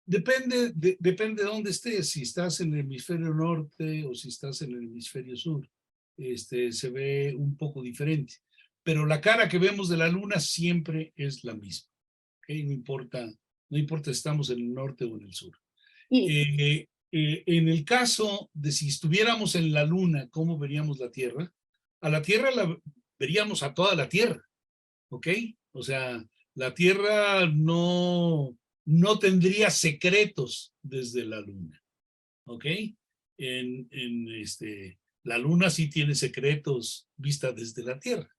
depende de dónde estés, si estás en el hemisferio norte o si estás en el hemisferio sur, se ve un poco diferente, pero la cara que vemos de la luna siempre es la misma, ¿okay? No importa si estamos en el norte o en el sur. En el caso de si estuviéramos en la luna, ¿cómo veríamos la Tierra? A la Tierra la veríamos a toda la Tierra, ¿ok? O sea, la Tierra no tendría secretos desde la Luna, ¿ok? La Luna sí tiene secretos vista desde la Tierra.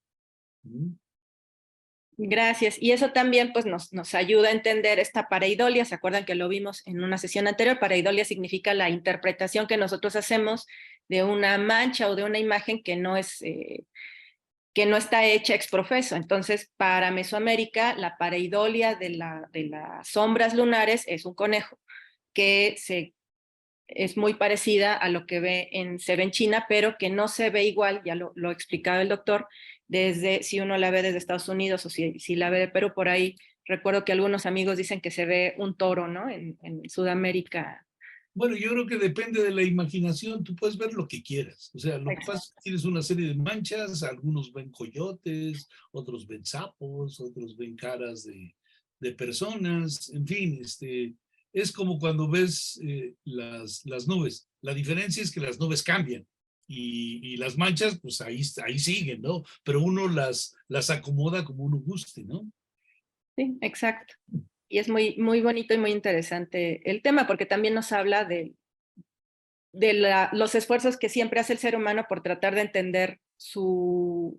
Gracias. Y eso también pues, nos ayuda a entender esta pareidolia. ¿Se acuerdan que lo vimos en una sesión anterior? Pareidolia significa la interpretación que nosotros hacemos de una mancha o de una imagen que no está hecha ex profeso. Entonces, para Mesoamérica, la pareidolia de las sombras lunares es un conejo, que es muy parecida a lo que se ve en China, pero que no se ve igual, ya lo explicaba el doctor, si uno la ve desde Estados Unidos o si la ve de Perú. Por ahí recuerdo que algunos amigos dicen que se ve un toro, ¿no? En Sudamérica. Bueno, yo creo que depende de la imaginación, tú puedes ver lo que quieras. O sea, lo que pasa es que tienes una serie de manchas, algunos ven coyotes, otros ven sapos, otros ven caras de personas, en fin, es como cuando ves las nubes. La diferencia es que las nubes cambian y las manchas, pues ahí siguen, ¿no? Pero uno las acomoda como uno guste, ¿no? Sí, exacto. Y es muy, muy bonito y muy interesante el tema, porque también nos habla de los esfuerzos que siempre hace el ser humano por tratar de entender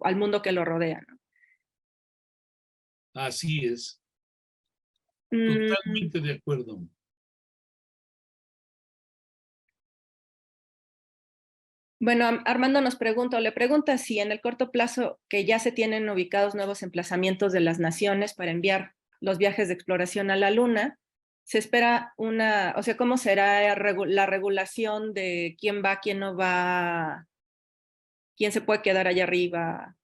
al mundo que lo rodea, ¿no? Así es. Totalmente de acuerdo. Bueno, Armando le pregunta si en el corto plazo que ya se tienen ubicados nuevos emplazamientos de las naciones para enviar los viajes de exploración a la Luna, se espera o sea, ¿cómo será la regulación de quién va, quién no va, quién se puede quedar allá arriba?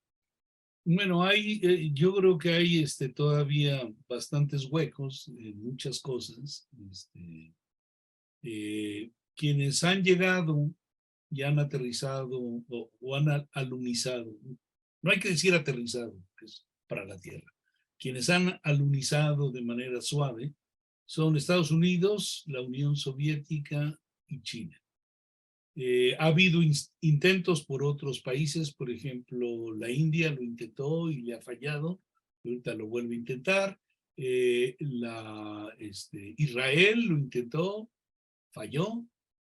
Bueno, yo creo que hay todavía bastantes huecos en muchas cosas. Quienes han llegado y han aterrizado o han alunizado, no hay que decir aterrizado, que es para la Tierra. Quienes han alunizado de manera suave son Estados Unidos, la Unión Soviética y China. Ha habido intentos por otros países, por ejemplo, la India lo intentó y le ha fallado, ahorita lo vuelve a intentar. Israel lo intentó, falló.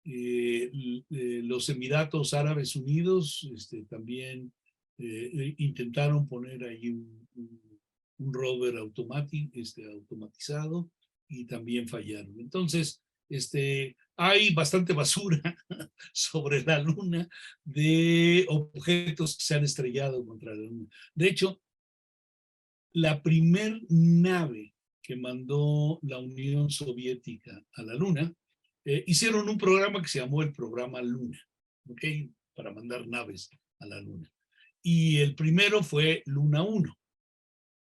Los Emiratos Árabes Unidos también intentaron poner ahí un rover automatizado y también fallaron. Entonces, hay bastante basura sobre la Luna de objetos que se han estrellado contra la Luna. De hecho, la primer nave que mandó la Unión Soviética a la Luna, hicieron un programa que se llamó el programa Luna, ¿ok? Para mandar naves a la Luna. Y el primero fue Luna 1,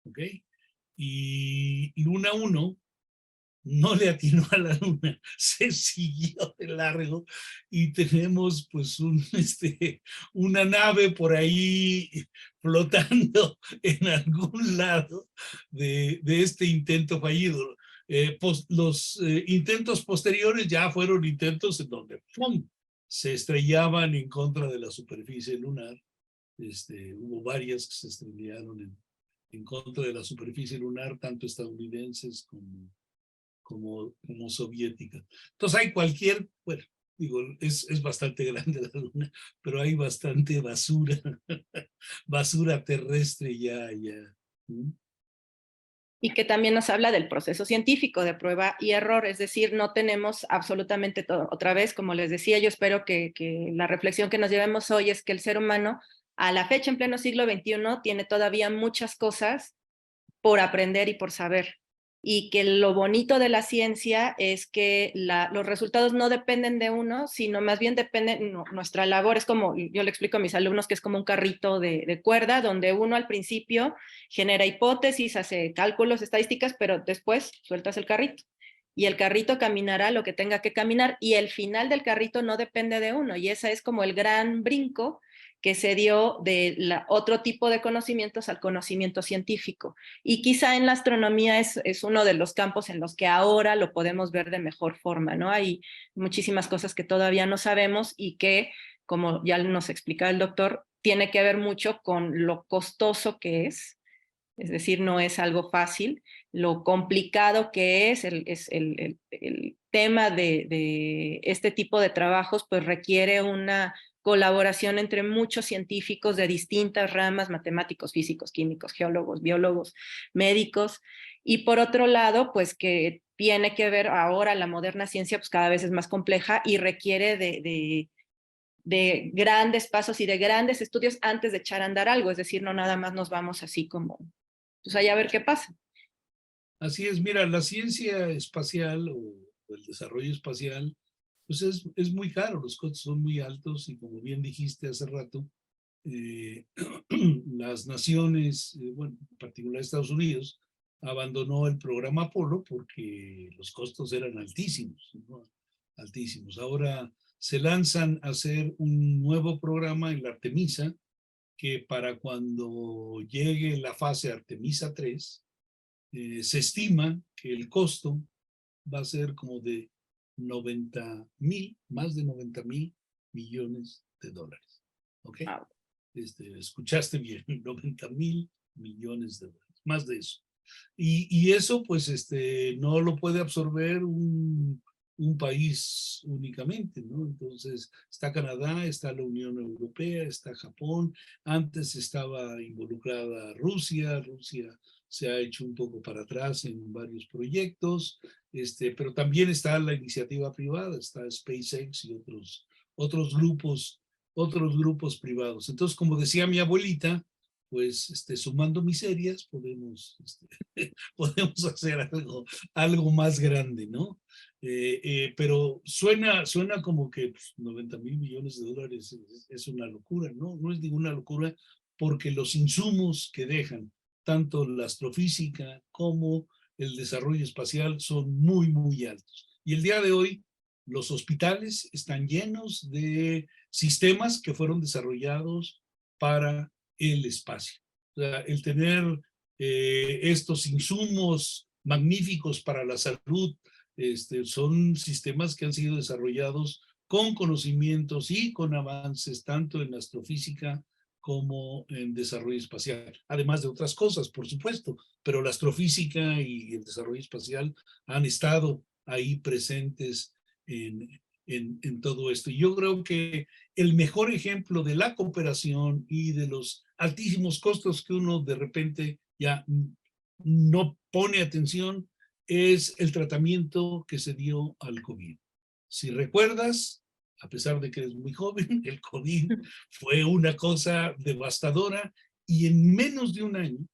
¿ok? Y Luna 1 no le atinó a la Luna, se siguió de largo y tenemos pues una nave por ahí flotando en algún lado de este intento fallido. Los intentos posteriores ya fueron intentos en donde ¡pum!, se estrellaban en contra de la superficie lunar. Hubo varias que se estrellaron en contra de la superficie lunar, tanto estadounidenses como soviéticas. Entonces hay bueno, digo, es bastante grande la luna, pero hay bastante basura, basura terrestre ya. ¿Mm? Y que también nos habla del proceso científico de prueba y error, es decir, no tenemos absolutamente todo. Otra vez, como les decía, yo espero que la reflexión que nos llevemos hoy es que el ser humano, a la fecha en pleno siglo XXI, tiene todavía muchas cosas por aprender y por saber. Y que lo bonito de la ciencia es que los resultados no dependen de uno, sino más bien dependen, nuestra labor es como, yo le explico a mis alumnos que es como un carrito de cuerda, donde uno al principio genera hipótesis, hace cálculos, estadísticas, pero después sueltas el carrito. Y el carrito caminará lo que tenga que caminar, y el final del carrito no depende de uno, y ese es como el gran brinco que se dio de otro tipo de conocimientos al conocimiento científico. Y quizá en la astronomía es uno de los campos en los que ahora lo podemos ver de mejor forma, ¿no? Hay muchísimas cosas que todavía no sabemos y que, como ya nos explicaba el doctor, tiene que ver mucho con lo costoso que es decir, no es algo fácil, lo complicado que es el tema de este tipo de trabajos, pues requiere una colaboración entre muchos científicos de distintas ramas, matemáticos, físicos, químicos, geólogos, biólogos, médicos, y por otro lado, pues que tiene que ver ahora la moderna ciencia, pues cada vez es más compleja y requiere de grandes pasos y de grandes estudios antes de echar a andar algo, es decir, no nada más nos vamos así como, pues allá a ver qué pasa. Así es, mira, la ciencia espacial o el desarrollo espacial, pues es muy caro, los costos son muy altos y como bien dijiste hace rato, las naciones, bueno, en particular Estados Unidos, abandonó el programa Apolo porque los costos eran altísimos, ¿no? Altísimos. Ahora se lanzan a hacer un nuevo programa en la Artemisa, que para cuando llegue la fase Artemisa 3, se estima que el costo va a ser como de más de 90,000 millones de dólares. ¿Ok? Wow. Escuchaste bien, 90,000 millones de dólares, más de eso. Y eso pues no lo puede absorber un país únicamente, ¿no? Entonces está Canadá, está la Unión Europea, está Japón, antes estaba involucrada Rusia se ha hecho un poco para atrás en varios proyectos, pero también está la iniciativa privada, está SpaceX y otros grupos privados. Entonces, como decía mi abuelita, pues sumando miserias podemos, podemos hacer algo más grande, ¿no? Pero suena como que 90,000 millones de dólares es una locura, ¿no? No es ninguna locura porque los insumos que dejan, tanto la astrofísica como el desarrollo espacial, son muy, muy altos. Y el día de hoy, los hospitales están llenos de sistemas que fueron desarrollados para el espacio. O sea, el tener estos insumos magníficos para la salud, son sistemas que han sido desarrollados con conocimientos y con avances tanto en astrofísica como en desarrollo espacial, además de otras cosas, por supuesto, pero la astrofísica y el desarrollo espacial han estado ahí presentes en todo esto. Y yo creo que el mejor ejemplo de la cooperación y de los altísimos costos que uno de repente ya no pone atención es el tratamiento que se dio al COVID. Si recuerdas, a pesar de que eres muy joven, el COVID fue una cosa devastadora y en menos de un año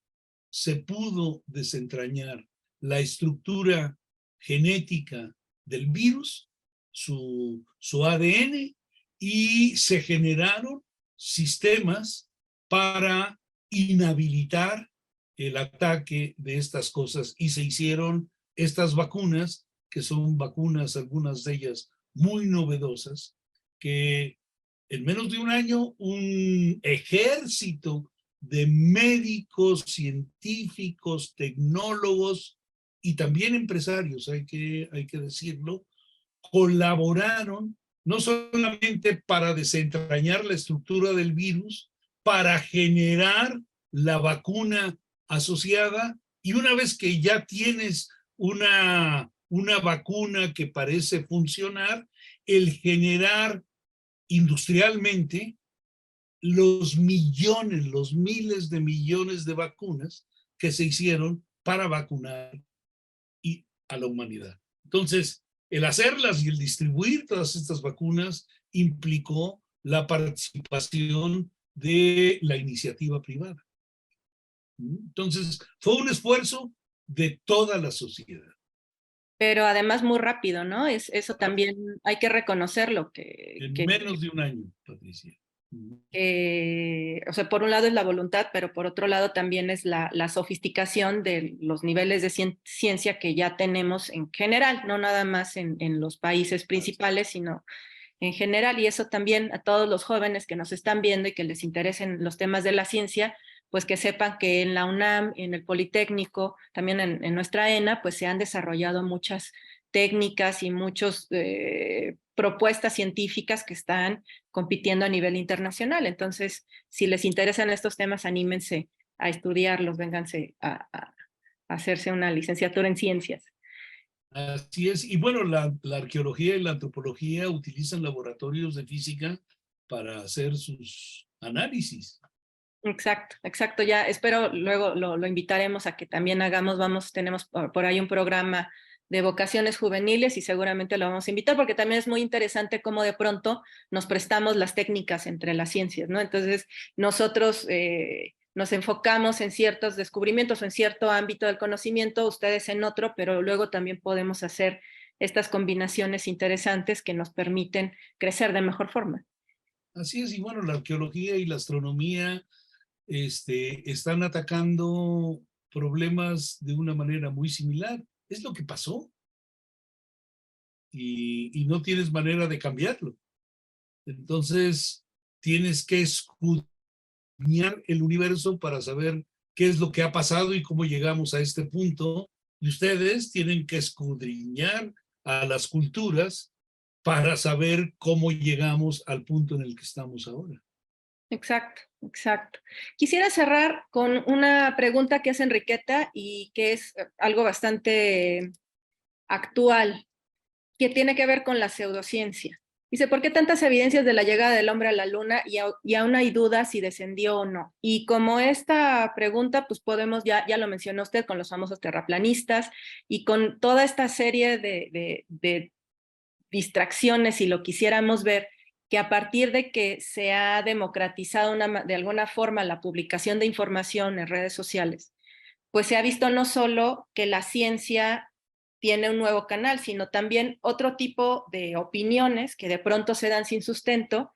se pudo desentrañar la estructura genética del virus, su ADN, y se generaron sistemas para inhabilitar el ataque de estas cosas y se hicieron estas vacunas, que son vacunas, algunas de ellas muy novedosas, que en menos de un año un ejército de médicos, científicos, tecnólogos y también empresarios, hay que decirlo, colaboraron no solamente para desentrañar la estructura del virus, para generar la vacuna asociada, y una vez que ya tienes una vacuna que parece funcionar, el generar industrialmente los millones, los miles de millones de vacunas que se hicieron para vacunar a la humanidad. Entonces, el hacerlas y el distribuir todas estas vacunas implicó la participación de la iniciativa privada. Entonces, fue un esfuerzo de toda la sociedad. Pero además muy rápido, ¿no? Eso también hay que reconocerlo. En menos de un año, Patricia. O sea, por un lado es la voluntad, pero por otro lado también es la sofisticación de los niveles de ciencia que ya tenemos en general, no nada más en los países principales, sino en general. Y eso también a todos los jóvenes que nos están viendo y que les interesen los temas de la ciencia, pues que sepan que en la UNAM, en el Politécnico, también en nuestra ENA, pues se han desarrollado muchas técnicas y muchas propuestas científicas que están compitiendo a nivel internacional. Entonces, si les interesan estos temas, anímense a estudiarlos, vénganse a hacerse una licenciatura en ciencias. Así es. Y bueno, la arqueología y la antropología utilizan laboratorios de física para hacer sus análisis. Exacto, exacto. Ya espero luego lo invitaremos a que también tenemos por ahí un programa de vocaciones juveniles y seguramente lo vamos a invitar porque también es muy interesante cómo de pronto nos prestamos las técnicas entre las ciencias, ¿no? Entonces nosotros nos enfocamos en ciertos descubrimientos o en cierto ámbito del conocimiento, ustedes en otro, pero luego también podemos hacer estas combinaciones interesantes que nos permiten crecer de mejor forma. Así es, y bueno, la arqueología y la astronomía están atacando problemas de una manera muy similar. Es lo que pasó. Y no tienes manera de cambiarlo. Entonces, tienes que escudriñar el universo para saber qué es lo que ha pasado y cómo llegamos a este punto. Y ustedes tienen que escudriñar a las culturas para saber cómo llegamos al punto en el que estamos ahora. Exacto, exacto. Quisiera cerrar con una pregunta que hace Enriqueta y que es algo bastante actual, que tiene que ver con la pseudociencia. Dice, ¿por qué tantas evidencias de la llegada del hombre a la luna y aún hay dudas si descendió o no? Y como esta pregunta, pues podemos, ya lo mencionó usted, con los famosos terraplanistas y con toda esta serie de distracciones, si lo quisiéramos ver, que a partir de que se ha democratizado de alguna forma la publicación de información en redes sociales, pues se ha visto no solo que la ciencia tiene un nuevo canal, sino también otro tipo de opiniones que de pronto se dan sin sustento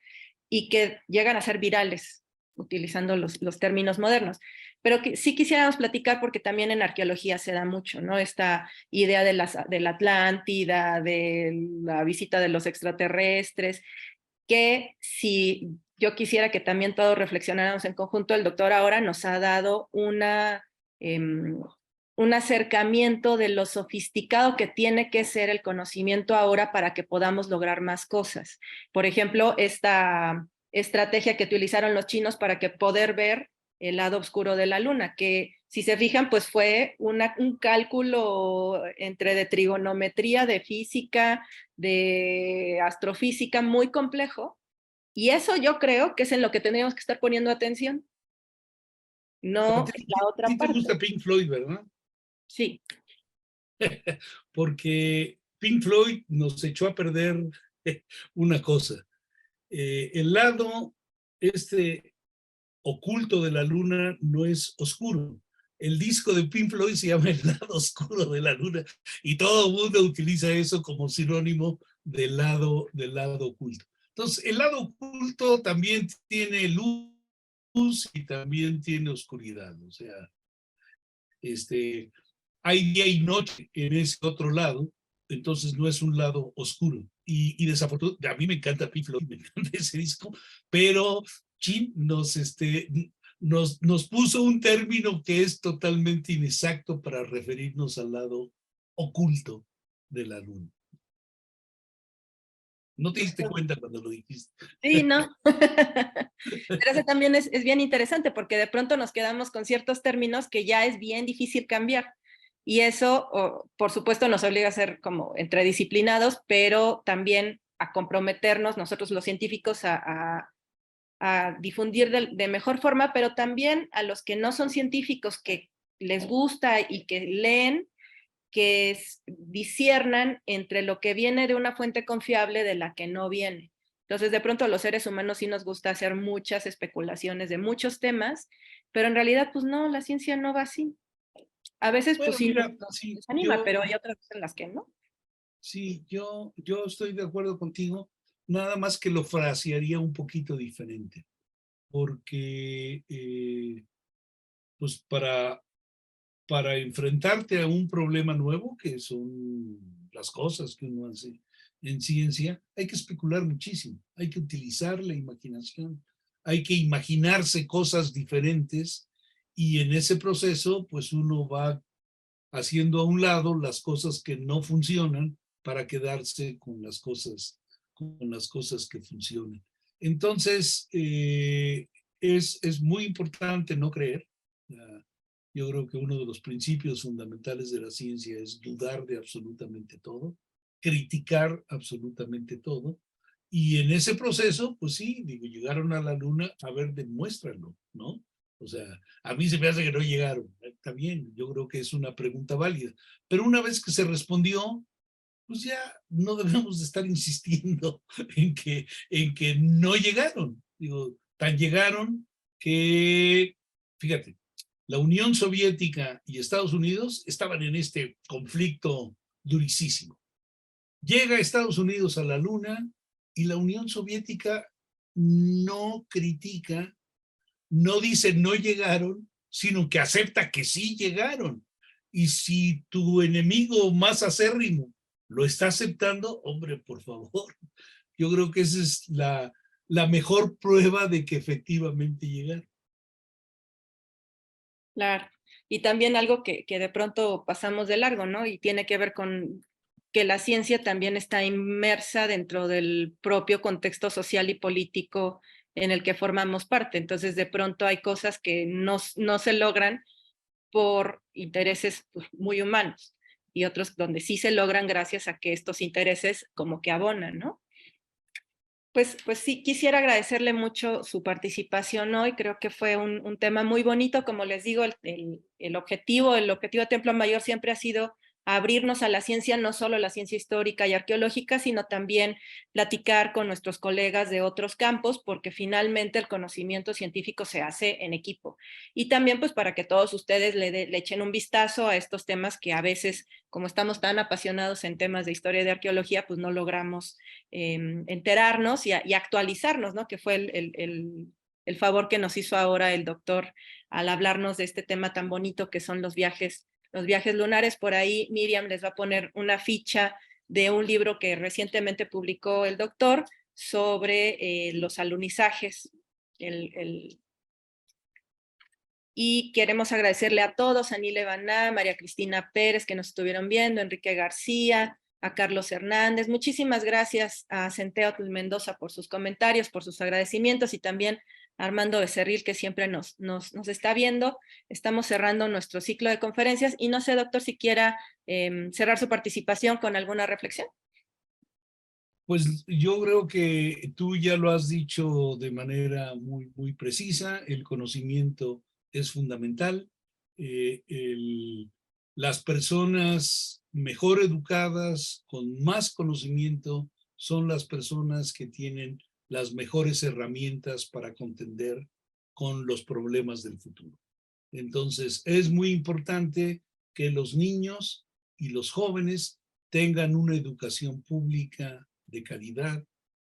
y que llegan a ser virales, utilizando los términos modernos. Pero sí quisiéramos platicar porque también en arqueología se da mucho, ¿no? Esta idea de la Atlántida, de la visita de los extraterrestres, que si yo quisiera que también todos reflexionáramos en conjunto, el doctor ahora nos ha dado un acercamiento de lo sofisticado que tiene que ser el conocimiento ahora para que podamos lograr más cosas. Por ejemplo, esta estrategia que utilizaron los chinos para que poder ver el lado oscuro de la luna, que si se fijan, pues fue un cálculo entre de trigonometría, de física, de astrofísica muy complejo, y eso yo creo que es en lo que tendríamos que estar poniendo atención, no en la otra Sí te parte. gusta Pink Floyd, ¿verdad? Sí. Porque Pink Floyd nos echó a perder una cosa. El lado oculto de la luna no es oscuro. El disco de Pink Floyd se llama El lado oscuro de la luna y todo el mundo utiliza eso como sinónimo del lado oculto. Entonces, el lado oculto también tiene luz y también tiene oscuridad. O sea, hay día y noche en ese otro lado, entonces no es un lado oscuro. Y desafortunadamente, a mí me encanta Pink Floyd, me encanta ese disco, pero Jim nos puso un término que es totalmente inexacto para referirnos al lado oculto de la luna. No te diste cuenta cuando lo dijiste. Sí, ¿no? Pero eso también es bien interesante porque de pronto nos quedamos con ciertos términos que ya es bien difícil cambiar. Y eso, por supuesto, nos obliga a ser como entredisciplinados, pero también a comprometernos nosotros los científicos a difundir de mejor forma, pero también a los que no son científicos, que les gusta y que leen, que disciernan entre lo que viene de una fuente confiable de la que no viene. Entonces, de pronto a los seres humanos sí nos gusta hacer muchas especulaciones de muchos temas, pero en realidad, pues no, la ciencia no va así. A veces, Bueno, pues sí mira, nos sí, desanima, pero hay otras veces en las que no. yo estoy de acuerdo contigo, nada más que lo frasearía un poquito diferente, porque pues para enfrentarte a un problema nuevo, que son las cosas que uno hace en ciencia, hay que especular muchísimo, hay que utilizar la imaginación, hay que imaginarse cosas diferentes y en ese proceso, pues uno va haciendo a un lado las cosas que no funcionan para quedarse con las cosas que funcionan. Entonces, es muy importante no creer. Yo creo que uno de los principios fundamentales de la ciencia es dudar de absolutamente todo, criticar absolutamente todo. Y en ese proceso, pues sí, digo, llegaron a la luna, a ver, demuéstralo, ¿no? O sea, a mí se me hace que no llegaron. Está bien, yo creo que es una pregunta válida. Pero una vez que se respondió, pues ya no debemos de estar insistiendo en que no llegaron. Digo, tan llegaron que, fíjate, la Unión Soviética y Estados Unidos estaban en este conflicto durísimo. Llega Estados Unidos a la Luna y la Unión Soviética no critica, no dice no llegaron, sino que acepta que sí llegaron. Y si tu enemigo más acérrimo lo está aceptando, hombre, por favor, yo creo que esa es la mejor prueba de que efectivamente llegaron. Claro. Y también algo que de pronto pasamos de largo, ¿no? Y tiene que ver con que la ciencia también está inmersa dentro del propio contexto social y político en el que formamos parte. Entonces, de pronto hay cosas que no se logran por intereses pues, muy humanos y otros donde sí se logran gracias a que estos intereses como que abonan, ¿no? Pues sí, quisiera agradecerle mucho su participación hoy. Creo que fue un tema muy bonito. Como les digo, el objetivo de Templo Mayor siempre ha sido abrirnos a la ciencia, no solo la ciencia histórica y arqueológica, sino también platicar con nuestros colegas de otros campos, porque finalmente el conocimiento científico se hace en equipo. Y también pues para que todos ustedes le echen un vistazo a estos temas que a veces, como estamos tan apasionados en temas de historia y de arqueología, pues no logramos enterarnos y actualizarnos, ¿no? Que fue el favor que nos hizo ahora el doctor al hablarnos de este tema tan bonito que son los viajes lunares. Por ahí Miriam les va a poner una ficha de un libro que recientemente publicó el doctor sobre los alunizajes. Y queremos agradecerle a todos, a Nile Baná, María Cristina Pérez, que nos estuvieron viendo, Enrique García, a Carlos Hernández. Muchísimas gracias a Centeotl Mendoza por sus comentarios, por sus agradecimientos, y también a Armando Becerril, que siempre nos está viendo. Estamos cerrando nuestro ciclo de conferencias y no sé, doctor, si quiera cerrar su participación con alguna reflexión. Pues yo creo que tú ya lo has dicho de manera muy, muy precisa. El conocimiento es fundamental. Las personas mejor educadas, con más conocimiento, son las personas que tienen las mejores herramientas para contender con los problemas del futuro. Entonces, es muy importante que los niños y los jóvenes tengan una educación pública de calidad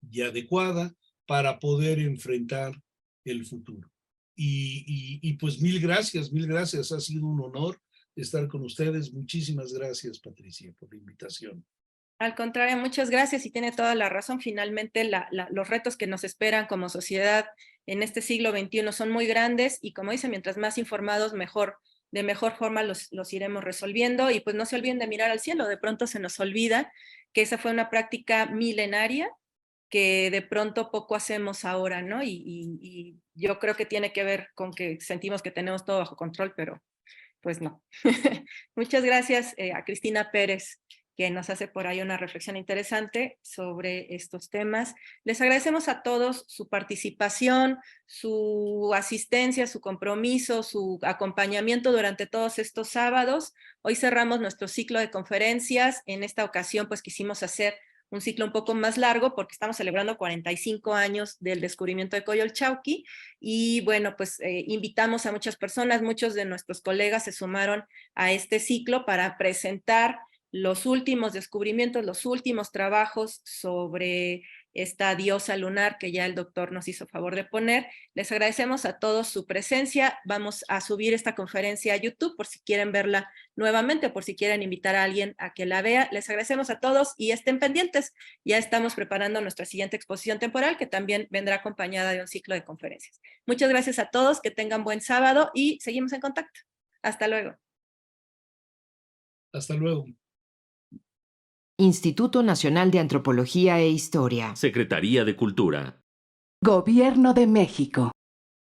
y adecuada para poder enfrentar el futuro. Y pues mil gracias, ha sido un honor estar con ustedes. Muchísimas gracias, Patricia, por la invitación. Al contrario, muchas gracias y tiene toda la razón. Finalmente, los retos que nos esperan como sociedad en este siglo XXI son muy grandes y, como dice, mientras más informados, de mejor forma los iremos resolviendo. Y pues no se olviden de mirar al cielo. De pronto se nos olvida que esa fue una práctica milenaria que de pronto poco hacemos ahora, ¿no? Y yo creo que tiene que ver con que sentimos que tenemos todo bajo control, pero pues no. Muchas gracias a Cristina Pérez, que nos hace por ahí una reflexión interesante sobre estos temas. Les agradecemos a todos su participación, su asistencia, su compromiso, su acompañamiento durante todos estos sábados. Hoy cerramos nuestro ciclo de conferencias. En esta ocasión, pues quisimos hacer un ciclo un poco más largo porque estamos celebrando 45 años del descubrimiento de Coyolxauhqui y bueno, pues invitamos a muchas personas, muchos de nuestros colegas se sumaron a este ciclo para presentar los últimos descubrimientos, los últimos trabajos sobre esta diosa lunar que ya el doctor nos hizo favor de poner. Les agradecemos a todos su presencia. Vamos a subir esta conferencia a YouTube por si quieren verla nuevamente, por si quieren invitar a alguien a que la vea. Les agradecemos a todos y estén pendientes. Ya estamos preparando nuestra siguiente exposición temporal que también vendrá acompañada de un ciclo de conferencias. Muchas gracias a todos, que tengan buen sábado y seguimos en contacto. Hasta luego. Hasta luego. Instituto Nacional de Antropología e Historia. Secretaría de Cultura. Gobierno de México.